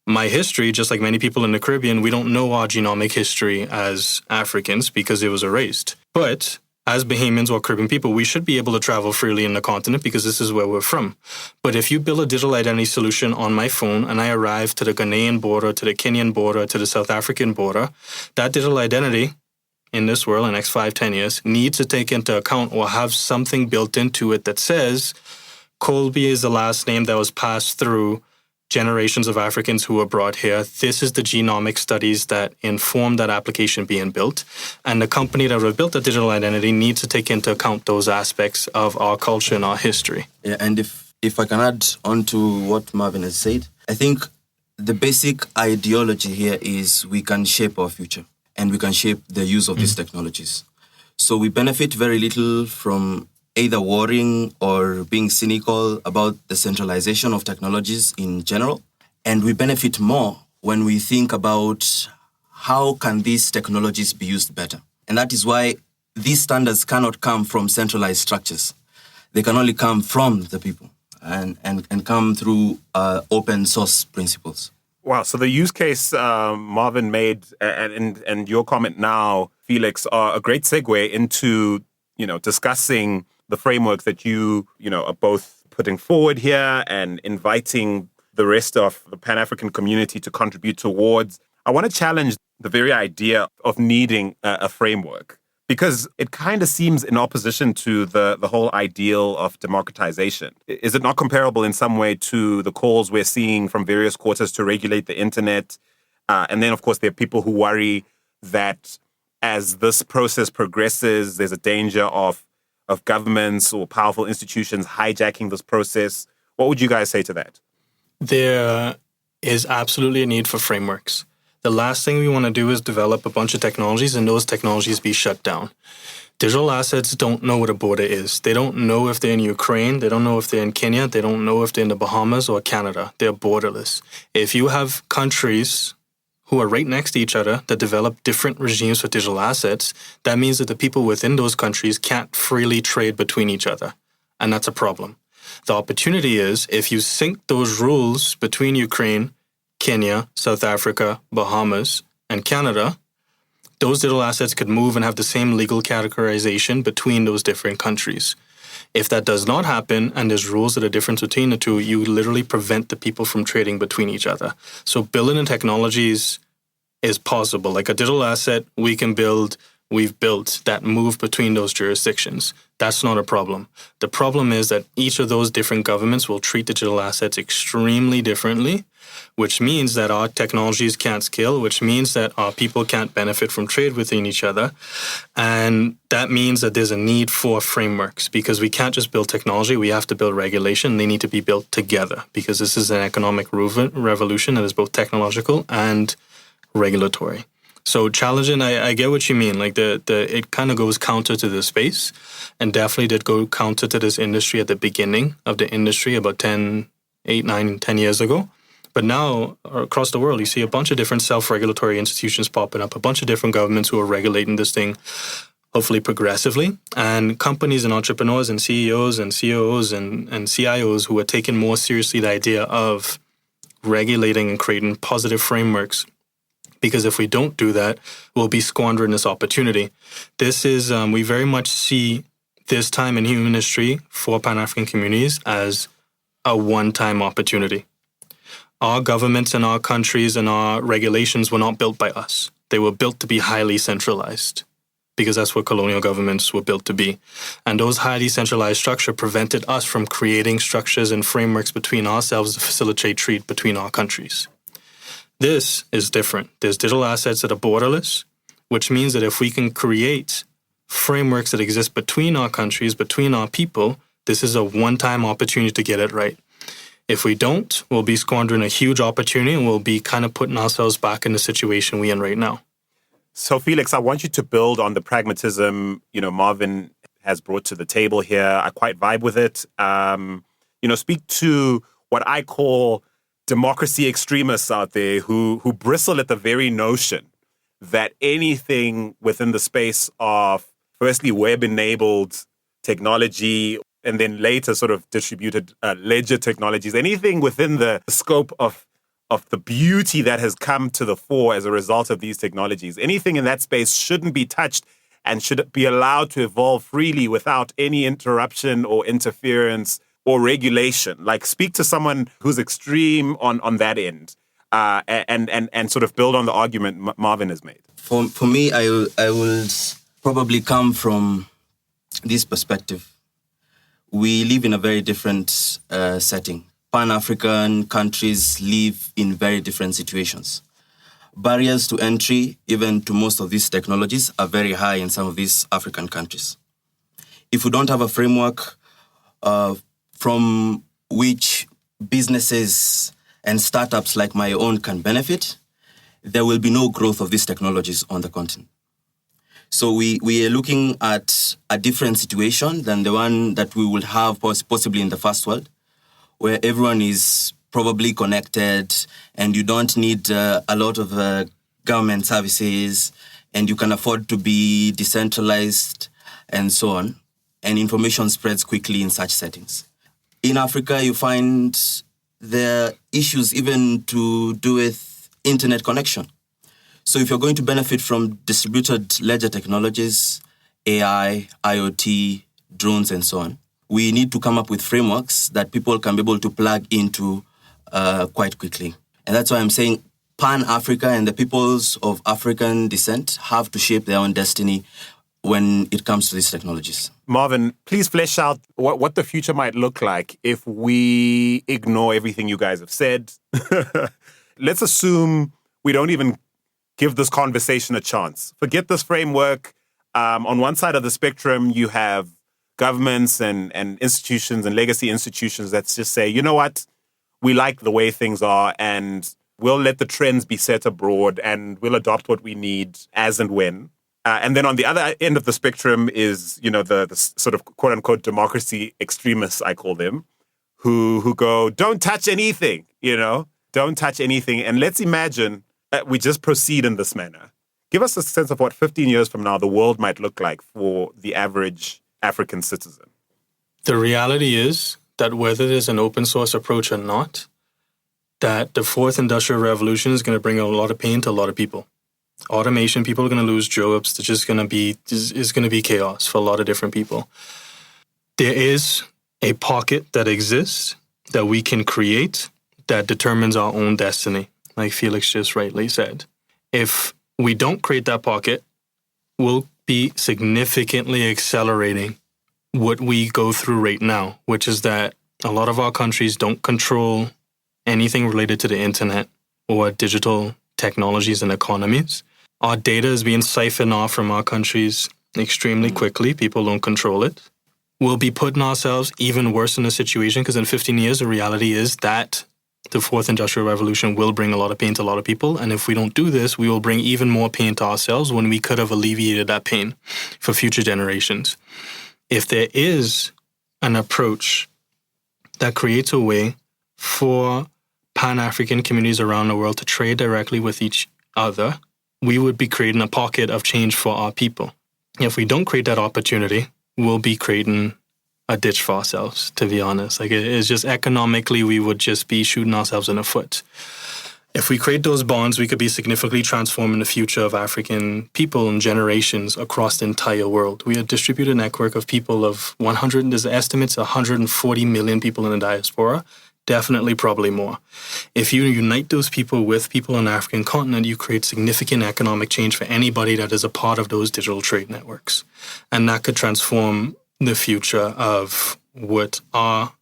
My history, just like many people in the Caribbean, we don't know our genomic history as Africans because it was erased. But as Bahamians or Caribbean people, we should be able to travel freely in the continent because this is where we're from. But if you build a digital identity solution on my phone and I arrive to the Ghanaian border, to the Kenyan border, to the South African border, that digital identity in this world in the next 5-10 years needs to take into account or have something built into it that says Coleby is the last name that was passed through generations of Africans who were brought here. This is the genomic studies that inform that application being built. And the company that would built the digital identity needs to take into account those aspects of our culture and our history. Yeah, and if I can add on to what Marvin has said, I think the basic ideology here is we can shape our future and we can shape the use of these technologies. So we benefit very little from either worrying or being cynical about the centralization of technologies in general. And we benefit more when we think about how can these technologies be used better. And that is why these standards cannot come from centralized structures. They can only come from the people and come through open source principles. Wow. So the use case Marvin made and your comment now, Felix, are a great segue into, discussing the framework that you are both putting forward here and inviting the rest of the Pan-African community to contribute towards. I want to challenge the very idea of needing a framework, because it kind of seems in opposition to the whole ideal of democratization. Is it not comparable in some way to the calls we're seeing from various quarters to regulate the internet? And then, of course, there are people who worry that as this process progresses, there's a danger of governments or powerful institutions hijacking this process. What would you guys say to that? There is absolutely a need for frameworks. The last thing we want to do is develop a bunch of technologies and those technologies be shut down. Digital assets don't know what a border is. They don't know if they're in Ukraine. They don't know if they're in Kenya. They don't know if they're in the Bahamas or Canada. They're borderless. If you have countries who are right next to each other that develop different regimes for digital assets, that means that the people within those countries can't freely trade between each other. And that's a problem. The opportunity is if you sync those rules between Ukraine, Kenya, South Africa, Bahamas, and Canada, those digital assets could move and have the same legal categorization between those different countries. If that does not happen and there's rules that are different between the two, you literally prevent the people from trading between each other. So building in technologies is possible. Like a digital asset, we can build we've built that move between those jurisdictions. That's not a problem. The problem is that each of those different governments will treat digital assets extremely differently, which means that our technologies can't scale, which means that our people can't benefit from trade within each other. And that means that there's a need for frameworks, because we can't just build technology, we have to build regulation. They need to be built together, because this is an economic revolution that is both technological and regulatory. So challenging, I get what you mean. Like it kind of goes counter to the space, and definitely did go counter to this industry at the beginning of the industry about 10 years ago. But now across the world, you see a bunch of different self-regulatory institutions popping up, a bunch of different governments who are regulating this thing, hopefully progressively, and companies and entrepreneurs and CEOs and COOs and CIOs who are taking more seriously the idea of regulating and creating positive frameworks. Because if we don't do that, we'll be squandering this opportunity. This is, we very much see this time in human history for Pan-African communities as a one-time opportunity. Our governments and our countries and our regulations were not built by us. They were built to be highly centralized, because that's what colonial governments were built to be. And those highly centralized structures prevented us from creating structures and frameworks between ourselves to facilitate trade between our countries. This is different. There's digital assets that are borderless, which means that if we can create frameworks that exist between our countries, between our people, this is a one-time opportunity to get it right. If we don't, we'll be squandering a huge opportunity, and we'll be kind of putting ourselves back in the situation we're in right now. So, Felix, I want you to build on the pragmatism, Marvin has brought to the table here. I quite vibe with it. Speak to what I call democracy extremists out there who bristle at the very notion that anything within the space of, firstly, web-enabled technology, and then later sort of distributed ledger technologies, anything within the scope of the beauty that has come to the fore as a result of these technologies, anything in that space shouldn't be touched and should be allowed to evolve freely without any interruption or interference or regulation. Like, speak to someone who's extreme on that end, and sort of build on the argument Marvin has made. For me, I will probably come from this perspective. We live in a very different setting. Pan-African countries live in very different situations. Barriers to entry, even to most of these technologies, are very high in some of these African countries. If we don't have a framework from which businesses and startups like my own can benefit, there will be no growth of these technologies on the continent. So we are looking at a different situation than the one that we would have possibly in the first world, where everyone is probably connected and you don't need a lot of government services, and you can afford to be decentralized and so on, and information spreads quickly in such settings. In Africa, you find there are issues even to do with internet connection. So if you're going to benefit from distributed ledger technologies, AI, IoT, drones, and so on, we need to come up with frameworks that people can be able to plug into quite quickly. And that's why I'm saying Pan-Africa and the peoples of African descent have to shape their own destiny when it comes to these technologies. Marvin, please flesh out what the future might look like if we ignore everything you guys have said. Let's assume we don't even give this conversation a chance. Forget this framework. On one side of the spectrum, you have governments and institutions and legacy institutions that just say, you know what, we like the way things are, and we'll let the trends be set abroad, and we'll adopt what we need as and when. And then on the other end of the spectrum is, the sort of quote unquote democracy extremists, I call them, who go, don't touch anything, don't touch anything. And let's imagine that we just proceed in this manner. Give us a sense of what 15 years from now the world might look like for the average African citizen. The reality is that whether there's an open source approach or not, that the fourth industrial revolution is going to bring a lot of pain to a lot of people. Automation, people are going to lose jobs. It's just going to be chaos for a lot of different people. There is a pocket that exists that we can create that determines our own destiny, like Felix just rightly said. If we don't create that pocket, we'll be significantly accelerating what we go through right now, which is that a lot of our countries don't control anything related to the internet or digital technologies and economies. Our data is being siphoned off from our countries extremely quickly. People don't control it. We'll be putting ourselves even worse in a situation because in 15 years, the reality is that the fourth industrial revolution will bring a lot of pain to a lot of people. And if we don't do this, we will bring even more pain to ourselves when we could have alleviated that pain for future generations. If there is an approach that creates a way for Pan-African communities around the world to trade directly with each other, we would be creating a pocket of change for our people. If we don't create that opportunity, we'll be creating a ditch for ourselves, to be honest. Like, it's just economically, we would just be shooting ourselves in the foot. If we create those bonds, we could be significantly transforming the future of African people and generations across the entire world. We have distributed a network of people of 100, there's estimates 140 million people in the diaspora, definitely probably more. If you unite those people with people on the African continent, you create significant economic change for anybody that is a part of those digital trade networks. And that could transform the future of what our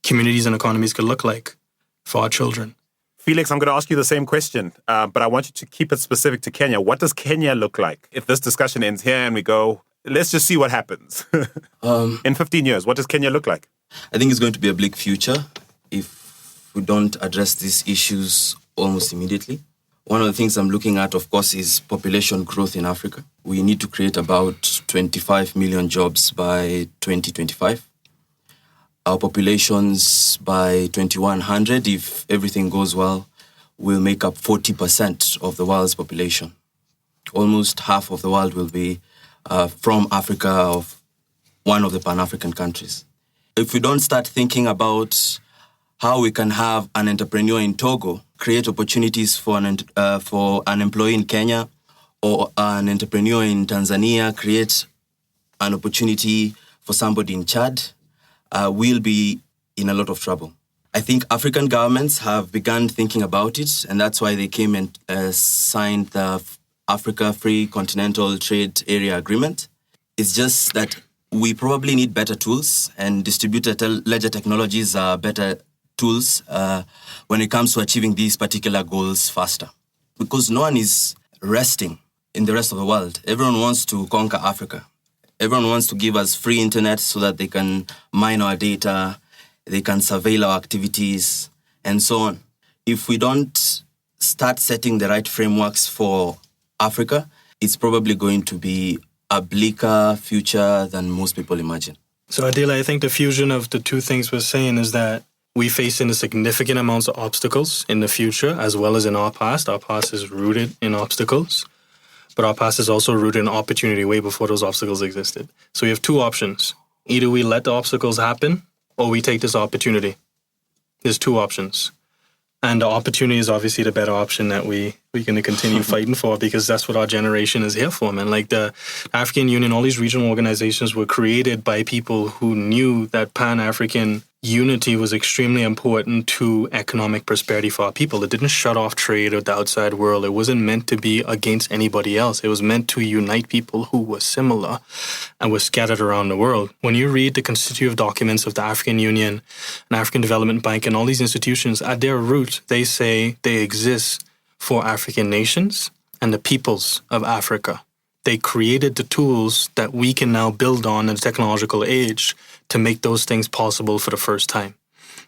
communities and economies could look like for our children. Felix, I'm going to ask you the same question, but I want you to keep it specific to Kenya. What does Kenya look like? If this discussion ends here and we go, let's just see what happens. In 15 years, what does Kenya look like? I think it's going to be a bleak future if we don't address these issues almost immediately. One of the things I'm looking at, of course, is population growth in Africa. We need to create about 25 million jobs by 2025. Our populations by 2100, if everything goes well, will make up 40% of the world's population. Almost half of the world will be from Africa, of one of the Pan-African countries. If we don't start thinking about how we can have an entrepreneur in Togo create opportunities for an employee in Kenya, or an entrepreneur in Tanzania create an opportunity for somebody in Chad, we'll be in a lot of trouble. I think African governments have begun thinking about it, and that's why they came and signed the Africa Free Continental Trade Area Agreement. It's just that we probably need better tools, and distributed ledger technologies are better tools when it comes to achieving these particular goals faster. Because no one is resting in the rest of the world. Everyone wants to conquer Africa. Everyone wants to give us free internet so that they can mine our data, they can surveil our activities, and so on. If we don't start setting the right frameworks for Africa, it's probably going to be a bleaker future than most people imagine. So Adela, I think the fusion of the two things we're saying is that we face in significant amounts of obstacles in the future as well as in our past. Our past is rooted in obstacles, but our past is also rooted in opportunity way before those obstacles existed. So we have two options. Either we let the obstacles happen or we take this opportunity. There's two options. And the opportunity is obviously the better option that we're going to continue fighting for, because that's what our generation is here for, man. Like the African Union, all these regional organizations were created by people who knew that Pan-African unity was extremely important to economic prosperity for our people. It didn't shut off trade with the outside world. It wasn't meant to be against anybody else. It was meant to unite people who were similar and were scattered around the world. When you read the constitutive documents of the African Union and African Development Bank and all these institutions, at their root, they say they exist for African nations and the peoples of Africa. They created the tools that we can now build on in the technological age to make those things possible for the first time.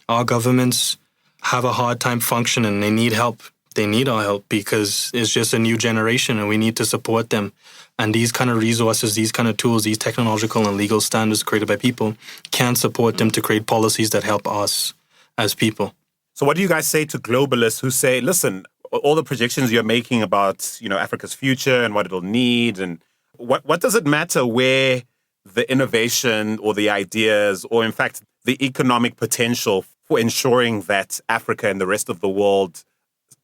Our governments have a hard time functioning. They need help. They need our help because it's just a new generation and we need to support them. And these kind of resources, these kind of tools, these technological and legal standards created by people can support them to create policies that help us as people. So what do you guys say to globalists who say, listen, all the projections you're making about, Africa's future and what it'll need, and what does it matter where the innovation or the ideas or, in fact, the economic potential for ensuring that Africa and the rest of the world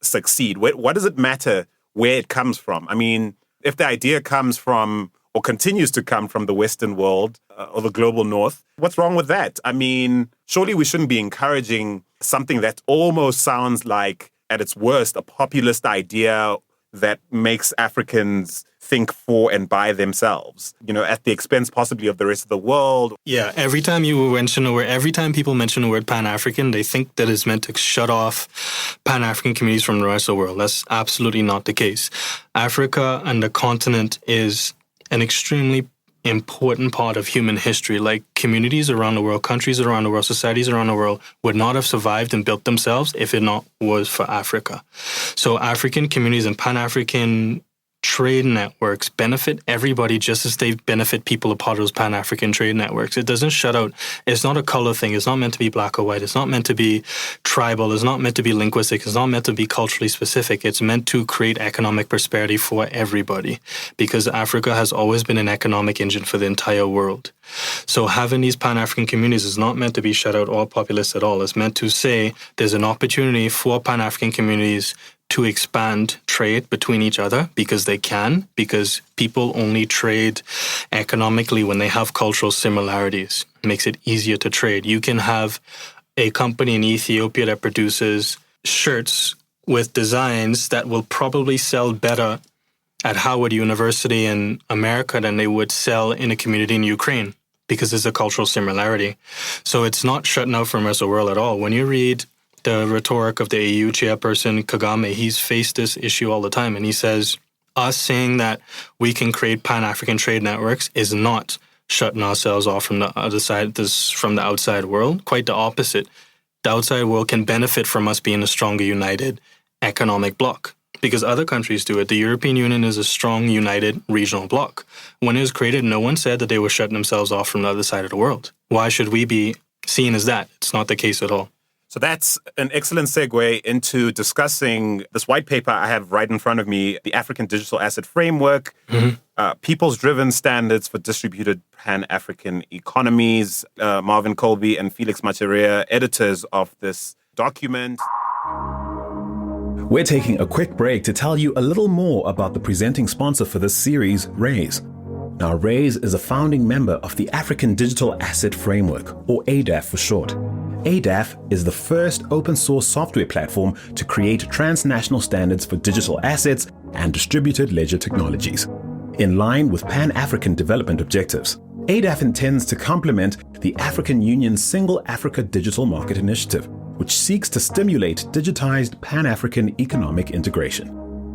succeed? What does it matter where it comes from? I mean, if the idea comes from or continues to come from the Western world or the global North, what's wrong with that? I mean, surely we shouldn't be encouraging something that almost sounds like, at its worst, a populist idea that makes Africans think for and by themselves, at the expense possibly of the rest of the world. Yeah, every time people mention the word Pan-African, they think that it's meant to shut off Pan-African communities from the rest of the world. That's absolutely not the case. Africa and the continent is an extremely important part of human history. Like communities around the world, countries around the world, societies around the world would not have survived and built themselves if it not was for Africa. So African communities and Pan-African trade networks benefit everybody just as they benefit people a part of those Pan-African trade networks. It doesn't shut out. It's not a color thing. It's not meant to be black or white. It's not meant to be tribal. It's not meant to be linguistic. It's not meant to be culturally specific. It's meant to create economic prosperity for everybody because Africa has always been an economic engine for the entire world. So having these Pan-African communities is not meant to be shut out all populace at all. It's meant to say there's an opportunity for Pan-African communities to expand trade between each other because they can, because people only trade economically when they have cultural similarities. It makes it easier to trade. You can have a company in Ethiopia that produces shirts with designs that will probably sell better at Howard University in America than they would sell in a community in Ukraine because there's a cultural similarity. So it's not shutting out from the rest of the world at all. When you read the rhetoric of the AU chairperson, Kagame, he's faced this issue all the time. And he says, us saying that we can create Pan-African trade networks is not shutting ourselves off from the other side, from the outside world. Quite the opposite. The outside world can benefit from us being a stronger, united economic bloc because other countries do it. The European Union is a strong, united regional bloc. When it was created, no one said that they were shutting themselves off from the other side of the world. Why should we be seen as that? It's not the case at all. So that's an excellent segue into discussing this white paper I have right in front of me, the African Digital Asset Framework, Peoples-Driven Standards for Distributed Pan-African Economies. Marvin, Coleby, and Felix Macharia, editors of this document. We're taking a quick break to tell you a little more about the presenting sponsor for this series, Raise. Now, Raise is a founding member of the African Digital Asset Framework, or ADAF for short. ADAF is the first open source software platform to create transnational standards for digital assets and distributed ledger technologies. In line with Pan-African development objectives, ADAF intends to complement the African Union's Single Africa Digital Market Initiative, which seeks to stimulate digitized Pan-African economic integration.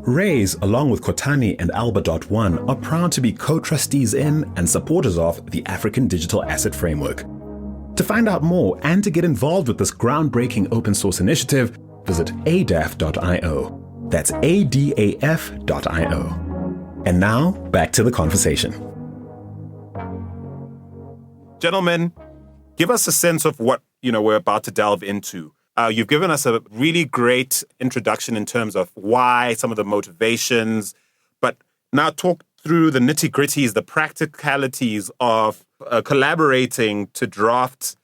Raise, along with Kotani and Alba.1, are proud to be co-trustees in and supporters of the African Digital Asset Framework. To find out more and to get involved with this groundbreaking open source initiative, visit adaf.io. That's ADAF.io. And now, back to the conversation. Gentlemen, give us a sense of what we're about to delve into. You've given us a really great introduction in terms of why, some of the motivations, but now talk through the nitty-gritties, the practicalities of collaborating to draft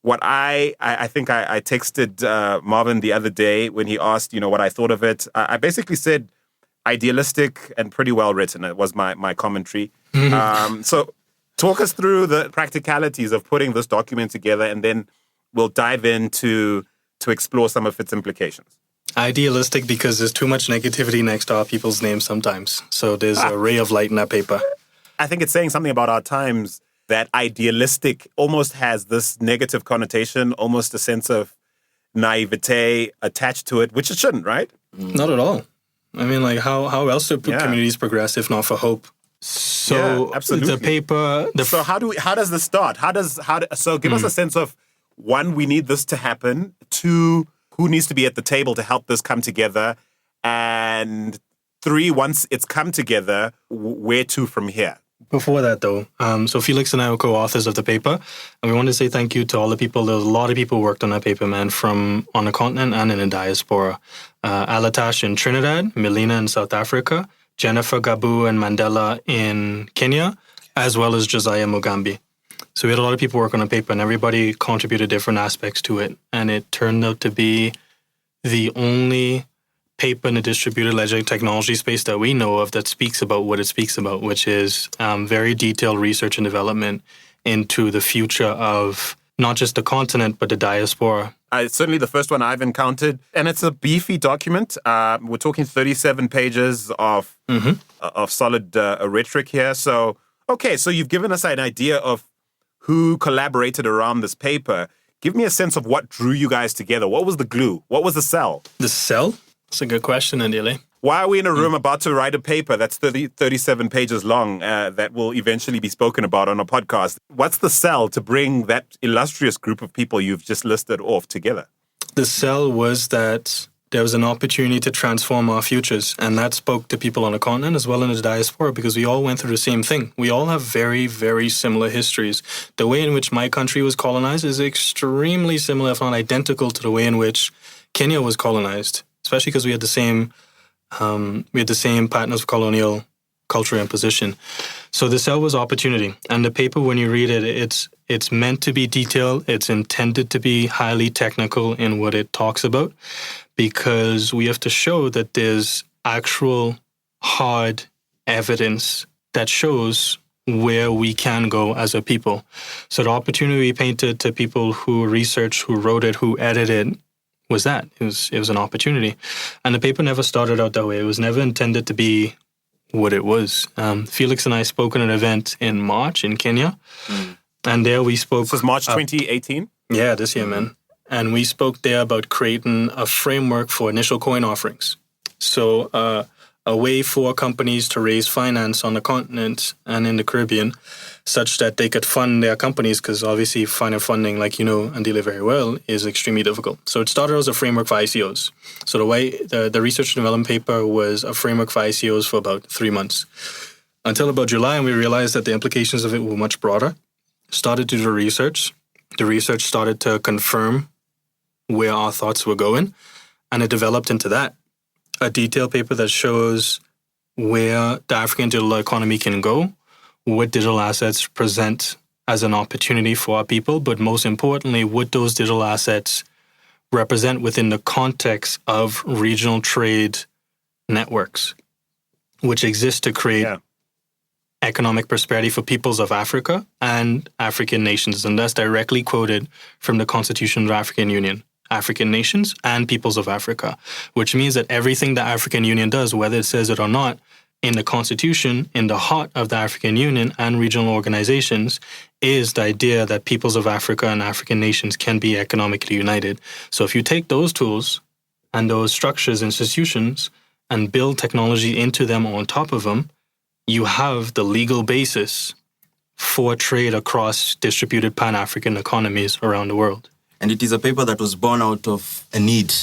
what I think I texted Marvin the other day when he asked, what I thought of it. I basically said idealistic and pretty well written. It was my commentary. So talk us through the practicalities of putting this document together, and then we'll dive into to explore some of its implications. Idealistic because there's too much negativity next to our people's names sometimes. So there's a ray of light in that paper. I think it's saying something about our times that idealistic almost has this negative connotation, almost a sense of naivete attached to it, which it shouldn't, right? Not at all. I mean, like, how else do communities progress if not for hope? So absolutely. The paper... So how does this start? So give us a sense of, one, we need this to happen. Two, who needs to be at the table to help this come together? And three, once it's come together, where to from here? Before that, though, so Felix and I were co-authors of the paper, and we wanted to say thank you to all the people. There was a lot of people who worked on that paper, man, from on the continent and in the diaspora. Alatash in Trinidad, Melina in South Africa, Jennifer Gabu and Mandela in Kenya, as well as Josiah Mugambi. So we had a lot of people work on the paper, and everybody contributed different aspects to it. And it turned out to be the only paper in the distributed ledger technology space that we know of that speaks about what it speaks about, which is very detailed research and development into the future of not just the continent, but the diaspora. It's certainly the first one I've encountered, and it's a beefy document. We're talking 37 pages of solid rhetoric here. So, okay, so you've given us an idea of who collaborated around this paper. Give me a sense of what drew you guys together. What was the glue? What was the cell? The cell? That's a good question, Andile. Why are we in a room about to write a paper that's 37 pages long that will eventually be spoken about on a podcast? What's the cell to bring that illustrious group of people you've just listed off together? The cell was that there was an opportunity to transform our futures, and that spoke to people on the continent as well in the diaspora, because we all went through the same thing. We all have very, very similar histories. The way in which my country was colonized is extremely similar, if not identical, to the way in which Kenya was colonized, especially because we had the same patterns of colonial culture and position. So the cell was opportunity. And the paper, when you read it, it's meant to be detailed. It's intended to be highly technical in what it talks about, because we have to show that there's actual hard evidence that shows where we can go as a people. So the opportunity we painted to people who researched, who wrote it, who edited, was that. It was an opportunity. And the paper never started out that way. It was never intended to be what it was. Felix and I spoke at an event in March in Kenya. And there we spoke... This is March 2018? Yeah, this year, man. And we spoke there about creating a framework for initial coin offerings. So a way for companies to raise finance on the continent and in the Caribbean such that they could fund their companies, because obviously finding funding, like you know, Andile very well, is extremely difficult. So it started as a framework for ICOs. So the way the research and development paper was a framework for ICOs for about 3 months. Until about July, and we realized that the implications of it were much broader. Started to do the research. The research started to confirm where our thoughts were going, and it developed into that. A detailed paper that shows where the African digital economy can go, what digital assets present as an opportunity for our people, but most importantly, what those digital assets represent within the context of regional trade networks, which exist to create economic prosperity for peoples of Africa and African nations. And that's directly quoted from the Constitution of the African Union. African nations and peoples of Africa, which means that everything the African Union does, whether it says it or not, in the Constitution, in the heart of the African Union and regional organizations, is the idea that peoples of Africa and African nations can be economically united. So if you take those tools and those structures, institutions, and build technology into them or on top of them, you have the legal basis for trade across distributed Pan-African economies around the world. And it is a paper that was born out of a need,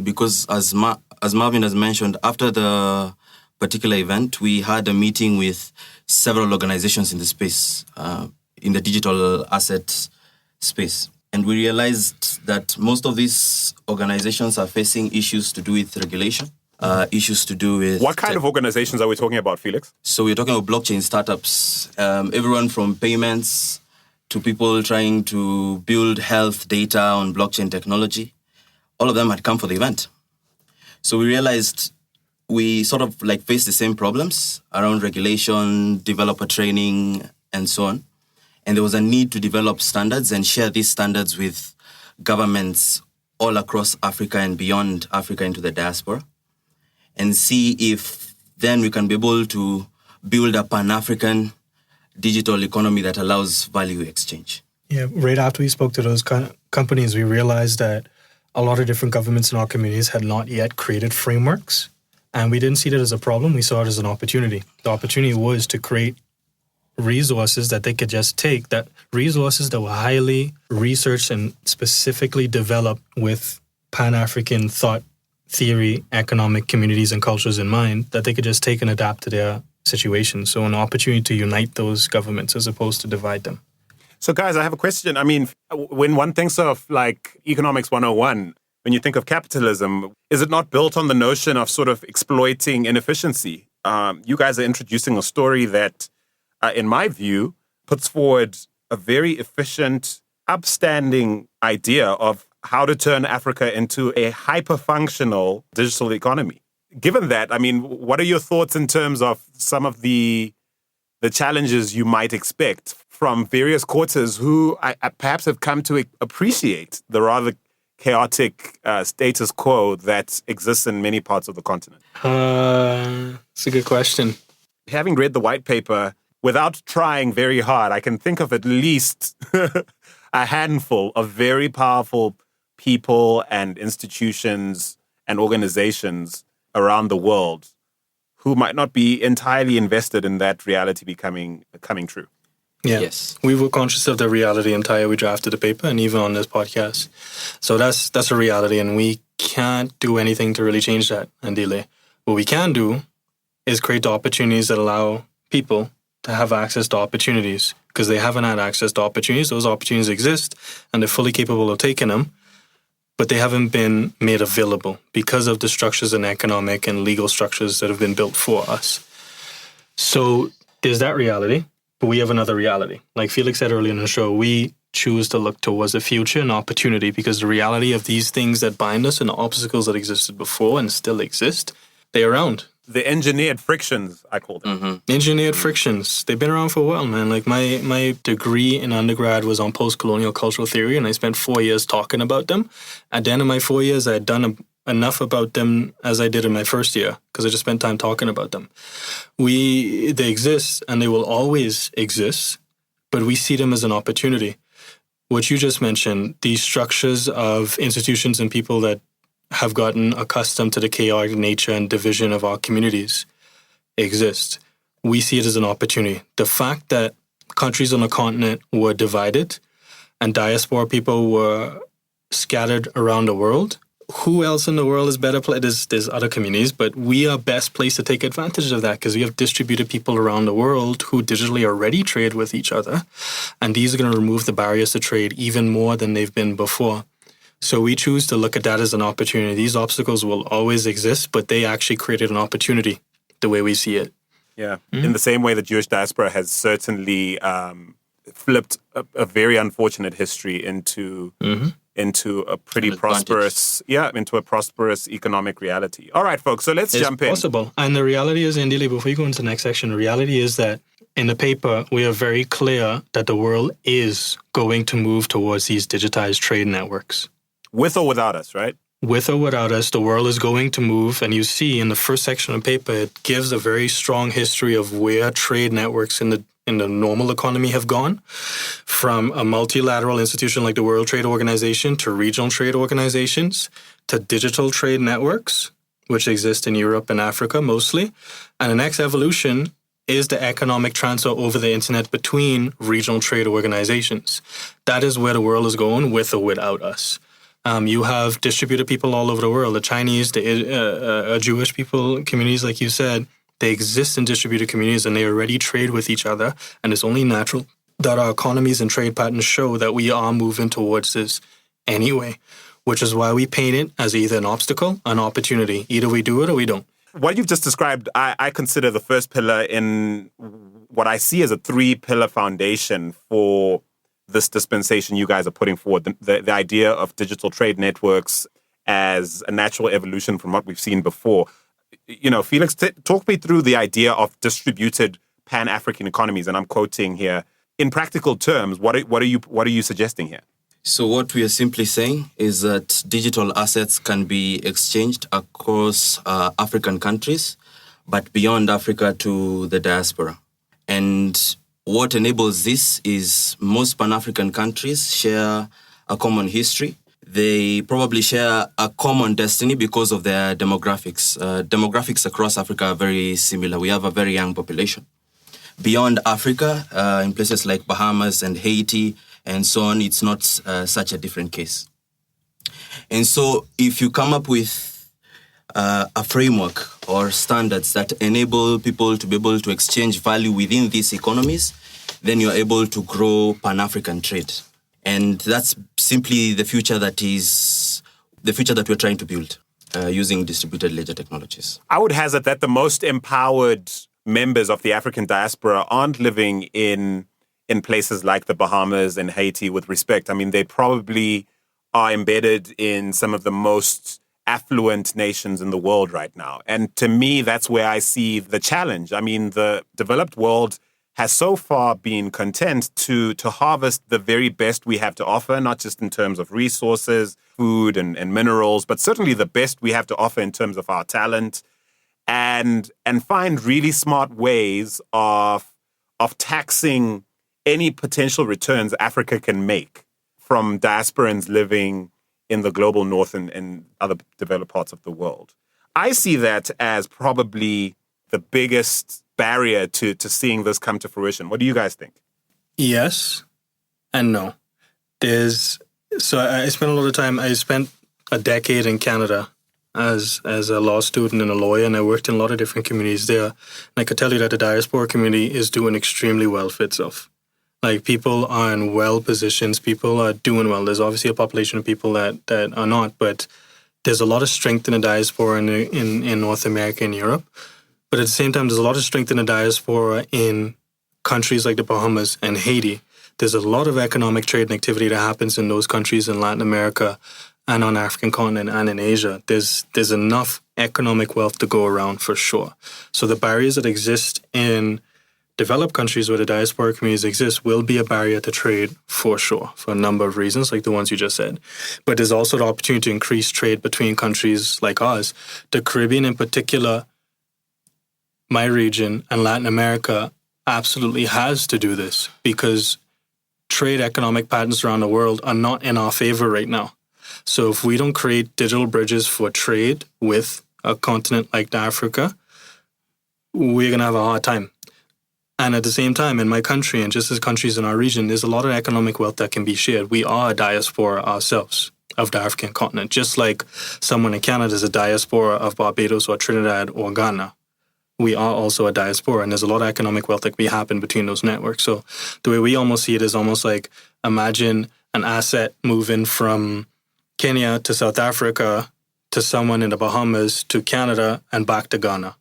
because as Marvin has mentioned, after the particular event, we had a meeting with several organizations in the space, in the digital asset space. And we realized that most of these organizations are facing issues to do with regulation, issues to do with... What kind of organizations are we talking about, Felix? So we're talking about blockchain startups, everyone from payments to people trying to build health data on blockchain technology. All of them had come for the event. So we realized we sort of like face the same problems around regulation, developer training, and so on. And there was a need to develop standards and share these standards with governments all across Africa and beyond Africa into the diaspora, and see if then we can be able to build a Pan-African digital economy that allows value exchange. Yeah, right after we spoke to those companies, we realized that a lot of different governments in our communities had not yet created frameworks. And we didn't see that as a problem. We saw it as an opportunity. The opportunity was to create resources that they could just take, that resources that were highly researched and specifically developed with Pan-African thought, theory, economic communities and cultures in mind, that they could just take and adapt to their situation. So an opportunity to unite those governments as opposed to divide them. So guys, I have a question. I mean, when one thinks of like economics 101, when you think of capitalism, is it not built on the notion of sort of exploiting inefficiency? You guys are introducing a story that, in my view, puts forward a very efficient, upstanding idea of how to turn Africa into a hyper-functional digital economy. Given that, I mean, what are your thoughts in terms of some of the the challenges you might expect from various quarters who perhaps have come to appreciate the rather chaotic status quo that exists in many parts of the continent? It's a good question. Having read the white paper, without trying very hard, I can think of at least a handful of very powerful people and institutions and organizations around the world who might not be entirely invested in that reality coming true. Yeah. Yes. We were conscious of the reality until we drafted the paper and even on this podcast. So that's a reality, and we can't do anything to really change that, Andile. What we can do is create the opportunities that allow people to have access to opportunities, because they haven't had access to opportunities. Those opportunities exist and they're fully capable of taking them, but they haven't been made available because of the structures and economic and legal structures that have been built for us. So there's that reality, but we have another reality. Like Felix said earlier in the show, we choose to look towards the future and opportunity, because the reality of these things that bind us and the obstacles that existed before and still exist, they're around. The engineered frictions, I call them. Mm-hmm. Engineered frictions. They've been around for a while, man. Like my degree in undergrad was on post-colonial cultural theory, and I spent 4 years talking about them. At the end of my 4 years, I had done enough about them as I did in my first year, because I just spent time talking about them. They exist, and they will always exist, but we see them as an opportunity. What you just mentioned, these structures of institutions and people that have gotten accustomed to the chaotic nature and division of our communities exist. We see it as an opportunity. The fact that countries on the continent were divided and diaspora people were scattered around the world, who else in the world is better placed? There's other communities, but we are best placed to take advantage of that, because we have distributed people around the world who digitally already trade with each other. And these are going to remove the barriers to trade even more than they've been before. So we choose to look at that as an opportunity. These obstacles will always exist, but they actually created an opportunity the way we see it. Yeah. Mm-hmm. In the same way that Jewish diaspora has certainly flipped a very unfortunate history into a pretty prosperous, into a prosperous economic reality. All right, folks, so let's jump in. It's possible. And the reality is, Indili, before you go into the next section, the reality is that in the paper, we are very clear that the world is going to move towards these digitized trade networks. With or without us, right? With or without us, the world is going to move. And you see in the first section of the paper, it gives a very strong history of where trade networks in the normal economy have gone, from a multilateral institution like the World Trade Organization to regional trade organizations to digital trade networks, which exist in Europe and Africa mostly. And the next evolution is the economic transfer over the internet between regional trade organizations. That is where the world is going, with or without us. You have distributed people all over the world. The Chinese, the Jewish people, communities, like you said, they exist in distributed communities and they already trade with each other. And it's only natural that our economies and trade patterns show that we are moving towards this anyway, which is why we paint it as either an obstacle, an opportunity. Either we do it or we don't. What you've just described, I consider the first pillar in what I see as a 3-pillar foundation for this dispensation you guys are putting forward, the idea of digital trade networks as a natural evolution from what we've seen before. You know, Felix, talk me through the idea of distributed Pan-African economies, and I'm quoting here. In practical terms, what are you suggesting here? So what we are simply saying is that digital assets can be exchanged across African countries, but beyond Africa to the diaspora. And what enables this is most Pan-African countries share a common history. They probably share a common destiny because of their demographics. Demographics across Africa are very similar. We have a very young population. Beyond Africa, in places like Bahamas and Haiti and so on, it's not such a different case. And so if you come up with a framework or standards that enable people to be able to exchange value within these economies, then you're able to grow Pan-African trade. And that's simply the future that we're trying to build using distributed ledger technologies. I would hazard that the most empowered members of the African diaspora aren't living in places like the Bahamas and Haiti with respect. I mean, they probably are embedded in some of the most affluent nations in the world right now. And to me, that's where I see the challenge. I mean, the developed world has so far been content to harvest the very best we have to offer, not just in terms of resources, food and minerals, but certainly the best we have to offer in terms of our talent, and find really smart ways of taxing any potential returns Africa can make from diasporans living in the global north and other developed parts of the world. I see that as probably the biggest barrier to seeing this come to fruition. What do you guys think? Yes and no. I spent a lot of time, I spent a decade in Canada as a law student and a lawyer, and I worked in a lot of different communities there. And I could tell you that the diaspora community is doing extremely well for itself. Like, people are in well positions, people are doing well. There's obviously a population of people that are not, but there's a lot of strength in the diaspora in North America and Europe. But at the same time, there's a lot of strength in the diaspora in countries like the Bahamas and Haiti. There's a lot of economic trade and activity that happens in those countries in Latin America and on the African continent and in Asia. There's enough economic wealth to go around for sure. So the barriers that exist in developed countries where the diaspora communities exist will be a barrier to trade for sure, for a number of reasons, like the ones you just said. But there's also the opportunity to increase trade between countries like ours. The Caribbean in particular, my region, and Latin America absolutely has to do this, because trade economic patterns around the world are not in our favor right now. So if we don't create digital bridges for trade with a continent like Africa, we're going to have a hard time. And at the same time, in my country, and just as countries in our region, there's a lot of economic wealth that can be shared. We are a diaspora ourselves of the African continent, just like someone in Canada is a diaspora of Barbados or Trinidad or Ghana. We are also a diaspora, and there's a lot of economic wealth that can be happen between those networks. So the way we almost see it is almost like, imagine an asset moving from Kenya to South Africa to someone in the Bahamas to Canada and back to Ghana.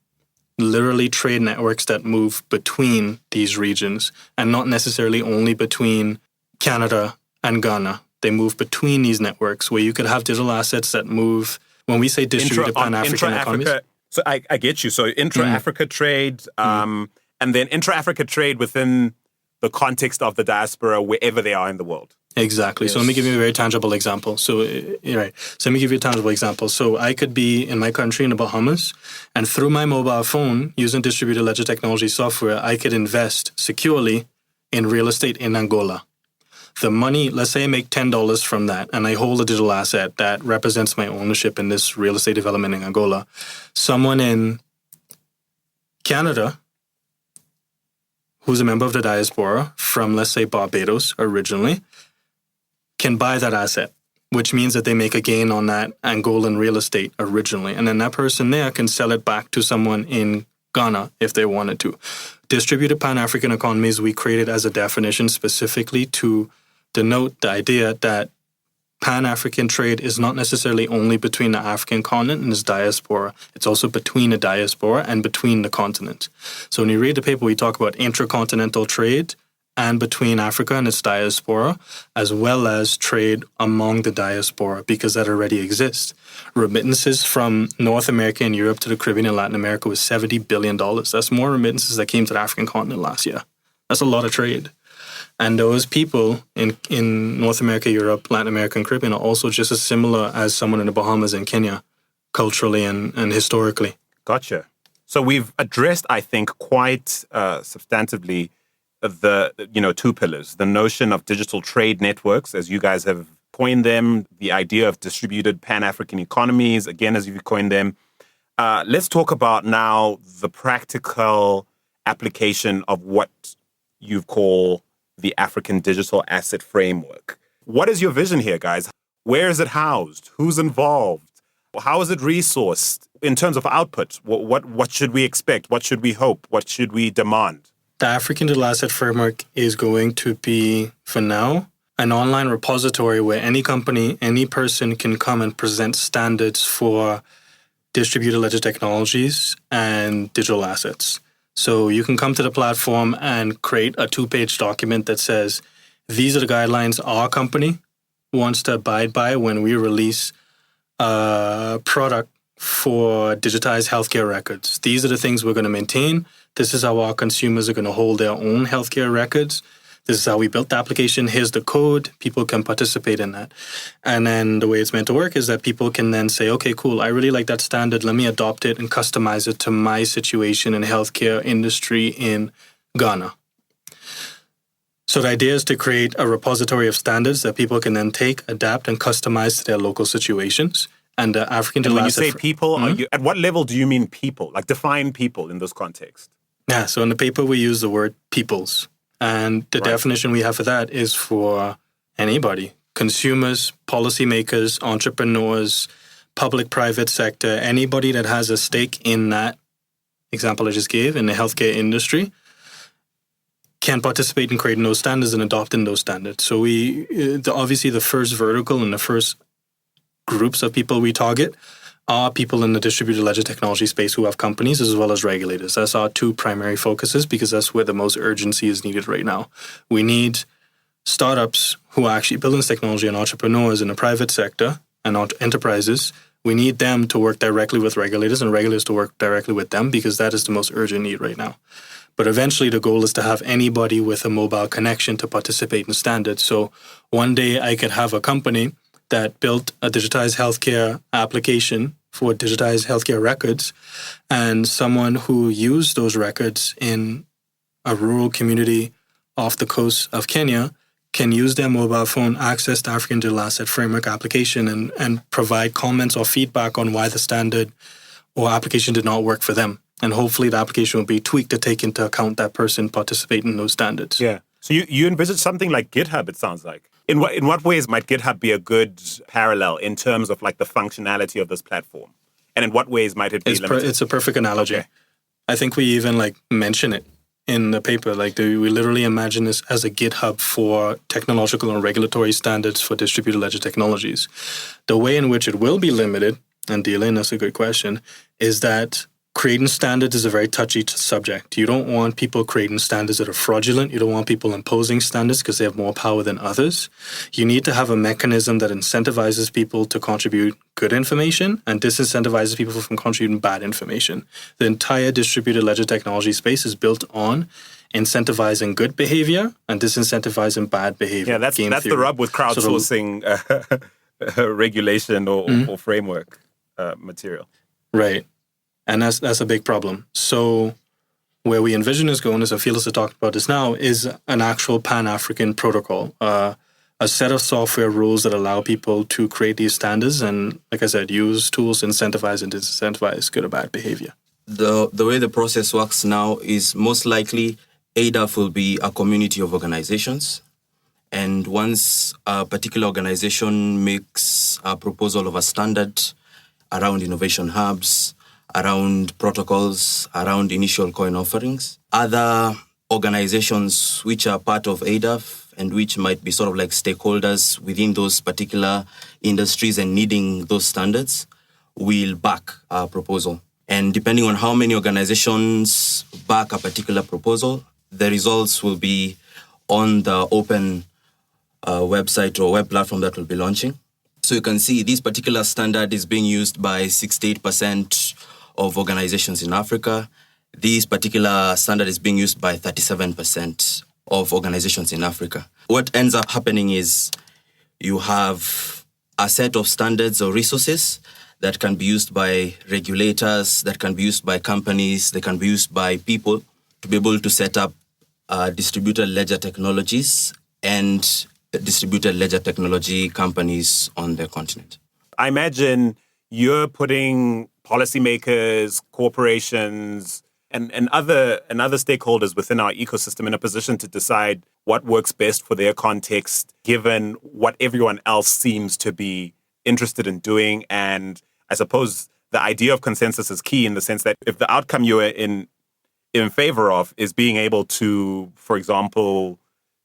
Literally trade networks that move between these regions, and not necessarily only between Canada and Ghana. They move between these networks where you could have digital assets that move, when we say distributed Pan-African economies. So I get you. So intra-Africa trade, and then intra-Africa trade within the context of the diaspora wherever they are in the world. Exactly. Yes. So let me give you a very tangible example. So let me give you a tangible example. So I could be in my country in the Bahamas, and through my mobile phone, using distributed ledger technology software, I could invest securely in real estate in Angola. The money, let's say I make $10 from that, and I hold a digital asset that represents my ownership in this real estate development in Angola. Someone in Canada, who's a member of the diaspora from, let's say, Barbados originally, can buy that asset, which means that they make a gain on that Angolan real estate originally. And then that person there can sell it back to someone in Ghana if they wanted to. Distributed Pan-African economies, we created as a definition specifically to denote the idea that Pan-African trade is not necessarily only between the African continent and its diaspora. It's also between the diaspora and between the continent. So when you read the paper, we talk about intracontinental trade and between Africa and its diaspora, as well as trade among the diaspora, because that already exists. Remittances from North America and Europe to the Caribbean and Latin America was $70 billion. That's more remittances that came to the African continent last year. That's a lot of trade. And those people in North America, Europe, Latin America, and Caribbean are also just as similar as someone in the Bahamas and Kenya, culturally and historically. Gotcha. So we've addressed, I think, quite substantively the two pillars: the notion of digital trade networks, as you guys have coined them, the idea of distributed Pan-African economies, again, as you've coined them. Let's talk about now the practical application of what you call the African Digital Asset Framework. What is your vision here, guys? Where is it housed? Who's involved? How is it resourced in terms of output? What should we expect? What should we hope? What should we demand? The African Digital Asset Framework is going to be, for now, an online repository where any company, any person can come and present standards for distributed ledger technologies and digital assets. So you can come to the platform and create a 2-page document that says, these are the guidelines our company wants to abide by when we release a product for digitized healthcare records. These are the things we're going to maintain. This is how our consumers are going to hold their own healthcare records. This is how we built the application. Here's the code. People can participate in that. And then the way it's meant to work is that people can then say, okay, cool, I really like that standard. Let me adopt it and customize it to my situation in healthcare industry in Ghana. So the idea is to create a repository of standards that people can then take, adapt, and customize to their local situations. And the African And when you Digital say Asset people, at what level do you mean people? Like define people in this context. Yeah, so in the paper we use the word peoples. And the definition we have for that is for anybody. Consumers, policymakers, entrepreneurs, public-private sector, anybody that has a stake in that example I just gave in the healthcare industry can participate in creating those standards and adopting those standards. So obviously the first vertical and the first groups of people we target are people in the distributed ledger technology space who have companies as well as regulators. That's our two primary focuses because that's where the most urgency is needed right now. We need startups who are actually building this technology and entrepreneurs in the private sector and enterprises. We need them to work directly with regulators and regulators to work directly with them because that is the most urgent need right now. But eventually the goal is to have anybody with a mobile connection to participate in standards. So one day I could have a company that built a digitized healthcare application for digitized healthcare records, and someone who used those records in a rural community off the coast of Kenya can use their mobile phone, access the African Digital Asset Framework application, and provide comments or feedback on why the standard or application did not work for them. And hopefully the application will be tweaked to take into account that person participating in those standards. Yeah. So you envisage something like GitHub, it sounds like. In what ways might GitHub be a good parallel in terms of like the functionality of this platform? And in what ways might it be limited? It's a perfect analogy. Okay. I think we even mention it in the paper. We literally imagine this as a GitHub for technological and regulatory standards for distributed ledger technologies. The way in which it will be limited, and Dylan, that's a good question, is that creating standards is a very touchy subject. You don't want people creating standards that are fraudulent. You don't want people imposing standards because they have more power than others. You need to have a mechanism that incentivizes people to contribute good information and disincentivizes people from contributing bad information. The entire distributed ledger technology space is built on incentivizing good behavior and disincentivizing bad behavior. Yeah, that's the rub with crowdsourcing regulation or framework material. Right. And that's a big problem. So where we envision this going, as Felix has talked about this now, is an actual Pan-African protocol, a set of software rules that allow people to create these standards and, like I said, use tools to incentivize and disincentivize good or bad behavior. The way the process works now is most likely ADAF will be a community of organizations. And once a particular organization makes a proposal of a standard around innovation hubs, around protocols, around initial coin offerings. Other organizations which are part of ADAF and which might be sort of like stakeholders within those particular industries and needing those standards will back a proposal. And depending on how many organizations back a particular proposal, the results will be on the open website or web platform that will be launching. So you can see this particular standard is being used by 68% of organizations in Africa. This particular standard is being used by 37% of organizations in Africa. What ends up happening is you have a set of standards or resources that can be used by regulators, that can be used by companies, that can be used by people to be able to set up distributed ledger technologies and distributed ledger technology companies on the continent. I imagine you're putting policymakers, corporations, and other stakeholders within our ecosystem in a position to decide what works best for their context, given what everyone else seems to be interested in doing. And I suppose the idea of consensus is key in the sense that if the outcome you are in favor of is being able to, for example,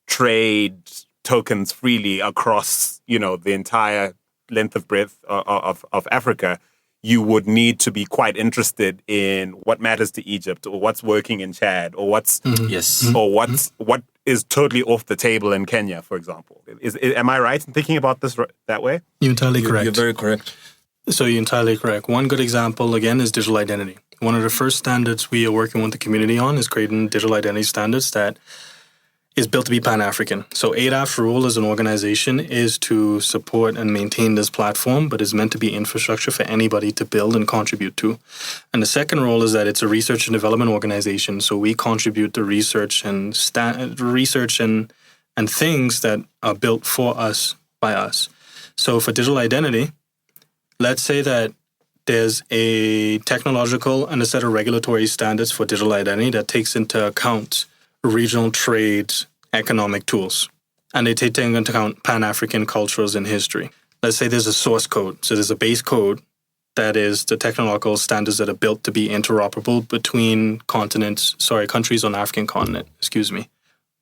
trade tokens freely across, the entire length of breadth of Africa, you would need to be quite interested in what matters to Egypt or what's working in Chad or what is totally off the table in Kenya, for example. Am I right in thinking about this that way? You're entirely correct. You're very correct. So you're entirely correct. One good example, again, is digital identity. One of the first standards we are working with the community on is creating digital identity standards that is built to be Pan-African. So ADAF's role as an organization is to support and maintain this platform, but is meant to be infrastructure for anybody to build and contribute to. And the second role is that it's a research and development organization. So we contribute to research and things that are built for us by us. So for digital identity, let's say that there's a technological and a set of regulatory standards for digital identity that takes into account regional trade, economic tools. And they take into account Pan-African cultures and history. Let's say there's a source code. So there's a base code that is the technological standards that are built to be interoperable between countries on the African continent,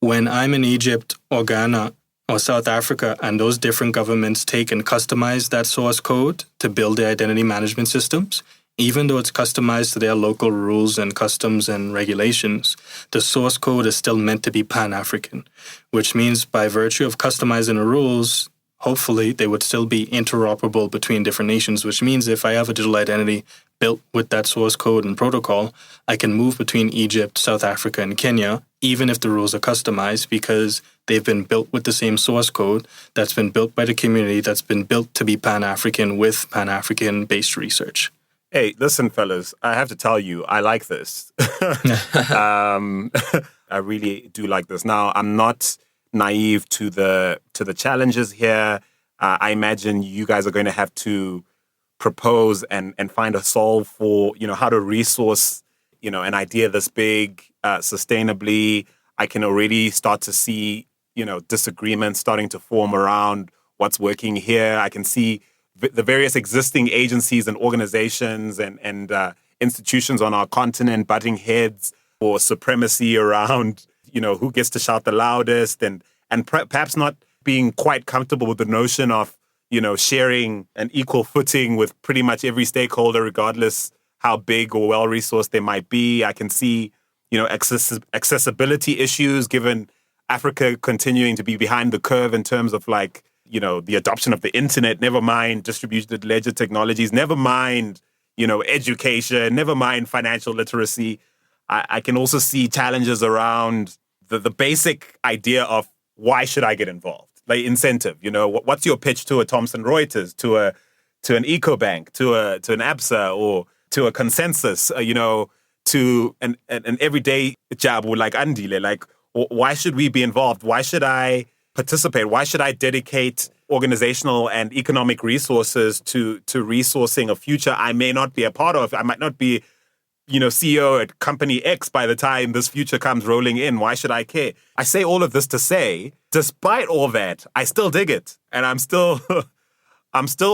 When I'm in Egypt or Ghana or South Africa and those different governments take and customize that source code to build their identity management systems, even though it's customized to their local rules and customs and regulations, the source code is still meant to be Pan-African, which means by virtue of customizing the rules, hopefully they would still be interoperable between different nations, which means if I have a digital identity built with that source code and protocol, I can move between Egypt, South Africa, and Kenya, even if the rules are customized, because they've been built with the same source code that's been built by the community, that's been built to be Pan-African with Pan-African-based research. Hey, listen, fellas, I have to tell you, I like this. I really do like this. Now, I'm not naive to the challenges here. I imagine you guys are going to have to propose and find a solve for, how to resource, an idea this big sustainably. I can already start to see, disagreements starting to form around what's working here. I can see the various existing agencies and organizations and institutions on our continent butting heads for supremacy around, who gets to shout the loudest and perhaps not being quite comfortable with the notion of, sharing an equal footing with pretty much every stakeholder, regardless how big or well-resourced they might be. I can see, accessibility issues given Africa continuing to be behind the curve in terms of the adoption of the internet, never mind distributed ledger technologies, never mind, education, never mind financial literacy. I can also see challenges around the basic idea of why should I get involved? Like incentive, what's your pitch to a Thomson Reuters, to an EcoBank, to an ABSA, or to a Consensus, to an everyday jabu like Andile? Like, why should we be involved? Why should I participate? Why should I dedicate organizational and economic resources to resourcing a future I may not be a part of? I might not be, CEO at company X by the time this future comes rolling in. Why should I care? I say all of this to say, despite all that, I still dig it. And I'm still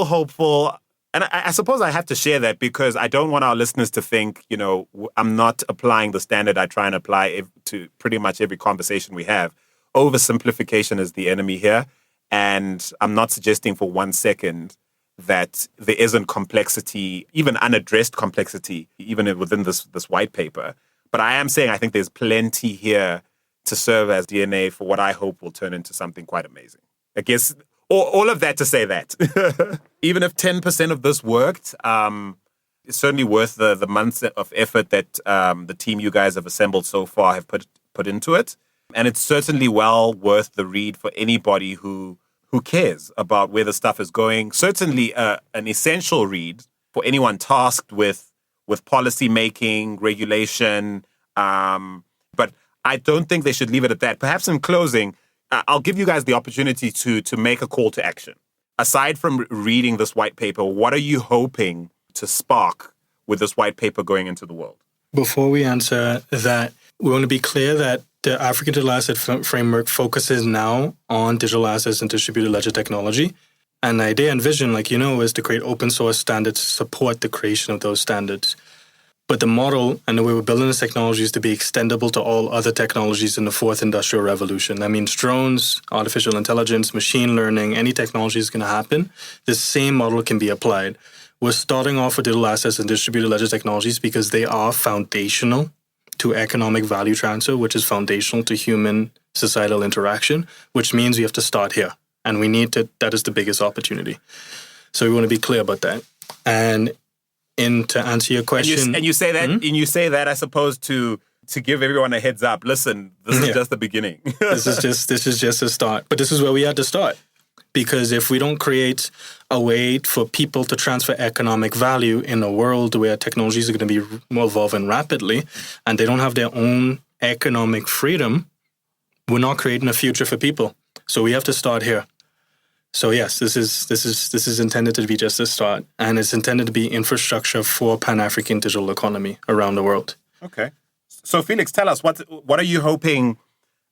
hopeful. And I suppose I have to share that because I don't want our listeners to think, I'm not applying the standard I try and apply to pretty much every conversation we have. Oversimplification is the enemy here. And I'm not suggesting for 1 second that there isn't complexity, even unaddressed complexity, even within this white paper. But I am saying I think there's plenty here to serve as DNA for what I hope will turn into something quite amazing. I guess all of that to say that. Even if 10% of this worked, it's certainly worth the months of effort that the team you guys have assembled so far have put into it. And it's certainly well worth the read for anybody who cares about where the stuff is going. Certainly an essential read for anyone tasked with policy making, regulation. But I don't think they should leave it at that. Perhaps in closing, I'll give you guys the opportunity to make a call to action. Aside from reading this white paper, what are you hoping to spark with this white paper going into the world? Before we answer that, we want to be clear that the African Digital Asset Framework focuses now on digital assets and distributed ledger technology. And the idea and vision, is to create open source standards to support the creation of those standards. But the model and the way we're building this technology is to be extendable to all other technologies in the fourth industrial revolution. That means drones, artificial intelligence, machine learning, any technology is going to happen. The same model can be applied. We're starting off with digital assets and distributed ledger technologies because they are foundational to economic value transfer, which is foundational to human societal interaction, which means we have to start here. And that is the biggest opportunity. So we want to be clear about that. And And to answer your question, And you say that, I suppose, to give everyone a heads up. Listen, this is just the beginning. this is just a start. But this is where we had to start. Because if we don't create a way for people to transfer economic value in a world where technologies are going to be evolving rapidly and they don't have their own economic freedom, we're not creating a future for people. So we have to start here. So yes, this is intended to be just a start, and it's intended to be infrastructure for Pan-African digital economy around the world. Okay. So Felix, tell us, what are you hoping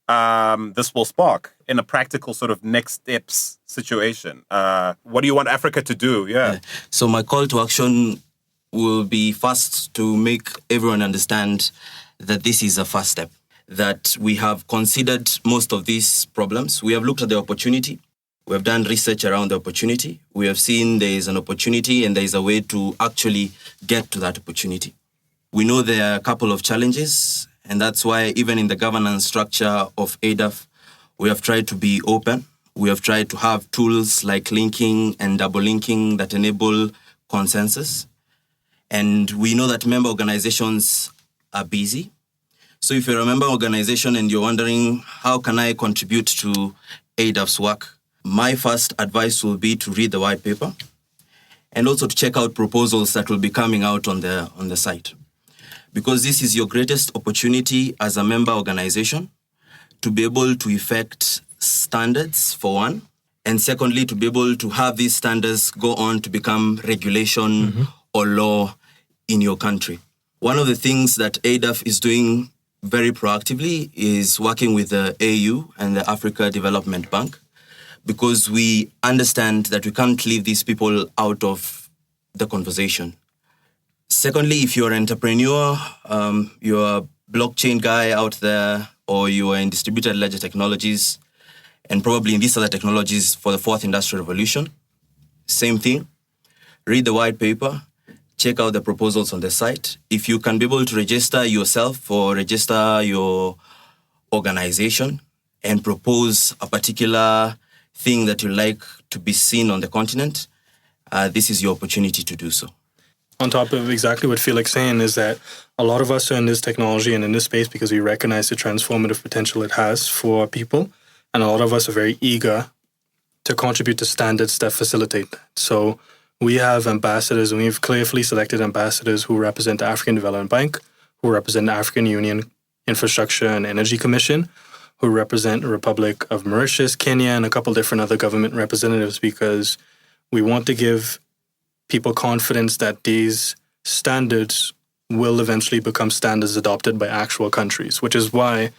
this will spark in a practical sort of next steps situation? What do you want Africa to do? Yeah. So my call to action will be first to make everyone understand that this is a first step, that we have considered most of these problems. We have looked at the opportunity. We have done research around the opportunity. We have seen there is an opportunity and there is a way to actually get to that opportunity. We know there are a couple of challenges, and that's why even in the governance structure of ADAF, we have tried to be open. We have tried to have tools like linking and double linking that enable consensus. And we know that member organizations are busy. So if you're a member organization and you're wondering, how can I contribute to ADAF's work? My first advice will be to read the white paper and also to check out proposals that will be coming out on the site. Because this is your greatest opportunity as a member organization to be able to effect standards, for one, and secondly, to be able to have these standards go on to become regulation or law in your country. One of the things that ADAF is doing very proactively is working with the AU and the Africa Development Bank, because we understand that we can't leave these people out of the conversation. Secondly, if you're an entrepreneur, you're a blockchain guy out there, or you are in distributed ledger technologies, and probably in these other technologies for the fourth industrial revolution, same thing. Read the white paper, check out the proposals on the site. If you can be able to register yourself or register your organization and propose a particular thing that you like to be seen on the continent, this is your opportunity to do so. On top of exactly what Felix is saying is that a lot of us are in this technology and in this space because we recognize the transformative potential it has for people. And a lot of us are very eager to contribute to standards that facilitate that. So we have ambassadors, and we've clearly selected ambassadors who represent the African Development Bank, who represent the African Union Infrastructure and Energy Commission, who represent the Republic of Mauritius, Kenya, and a couple different other government representatives, because we want to give people confidence that these standards will eventually become standards adopted by actual countries, which is why,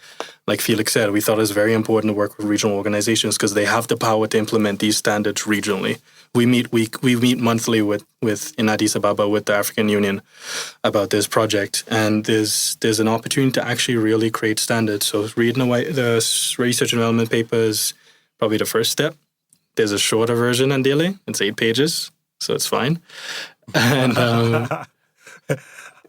like Felix said, we thought it was very important to work with regional organizations because they have the power to implement these standards regionally. We meet monthly with in Addis Ababa with the African Union about this project, and there's an opportunity to actually really create standards. So reading the research and development paper is probably the first step. There's a shorter version, ideally. It's 8 pages, so it's fine. And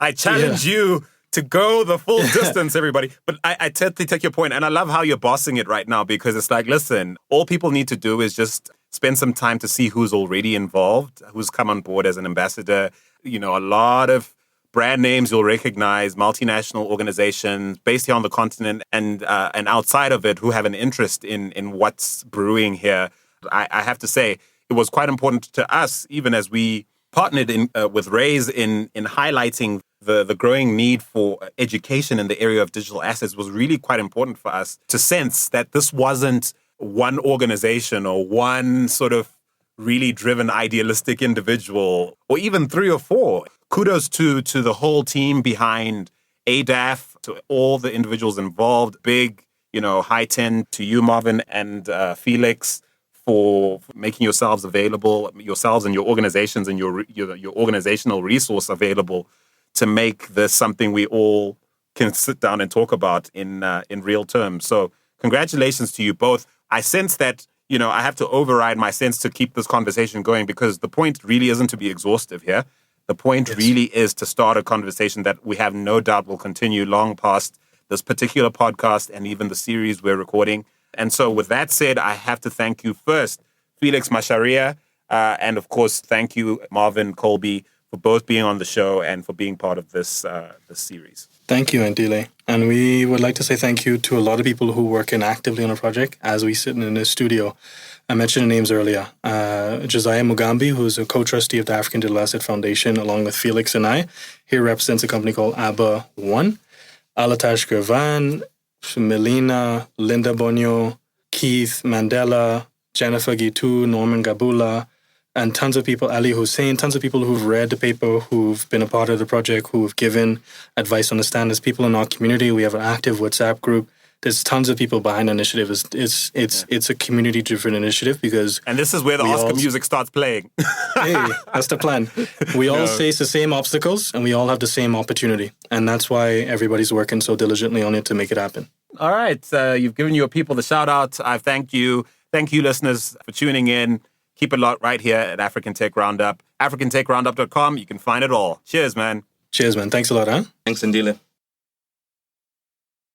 I challenge you to go the full distance, everybody. But I totally take your point, and I love how you're bossing it right now, because it's like, listen, all people need to do is just spend some time to see who's already involved, who's come on board as an ambassador. You know, a lot of brand names you'll recognize, multinational organizations based here on the continent and outside of it who have an interest in what's brewing here. I have to say, it was quite important to us, even as we partnered with Raise in highlighting the growing need for education in the area of digital assets. Was really quite important for us to sense that this wasn't one organization or one sort of really driven idealistic individual, or even 3 or 4. Kudos to the whole team behind ADAF, to all the individuals involved. Big, high 10 to you, Marvin, and Felix, for making yourselves available, yourselves and your organizations and your organizational resource available to make this something we all can sit down and talk about in real terms. So congratulations to you both. I sense that, I have to override my sense to keep this conversation going, because the point really isn't to be exhaustive here. The point really is to start a conversation that we have no doubt will continue long past this particular podcast and even the series we're recording. And so with that said, I have to thank you first, Felix Macharia, and of course, thank you, Marvin, Coleby, for both being on the show and for being part of this series. Thank you, Ndile. And we would like to say thank you to a lot of people who work actively on the project as we sit in this studio. I mentioned the names earlier. Josiah Mugambi, who's a co-trustee of the African Digital Asset Foundation, along with Felix and I. He represents a company called ABBA One. Alatash Gervan, Melina, Linda Bonio, Keith Mandela, Jennifer Gitu, Norman Gabula, and tons of people, Ali Hussein, tons of people who've read the paper, who've been a part of the project, who've given advice on the standards. People in our community, we have an active WhatsApp group. There's tons of people behind the initiative. It's a community-driven initiative because... And this is where the Oscar music starts playing. Hey, that's the plan. We all face the same obstacles and we all have the same opportunity. And that's why everybody's working so diligently on it to make it happen. All right. You've given your people the shout-out. I thank you. Thank you, listeners, for tuning in. Keep it locked right here at African Tech Roundup. AfricanTechRoundup.com. You can find it all. Cheers, man. Cheers, man. Thanks a lot, huh? Thanks, Ndile.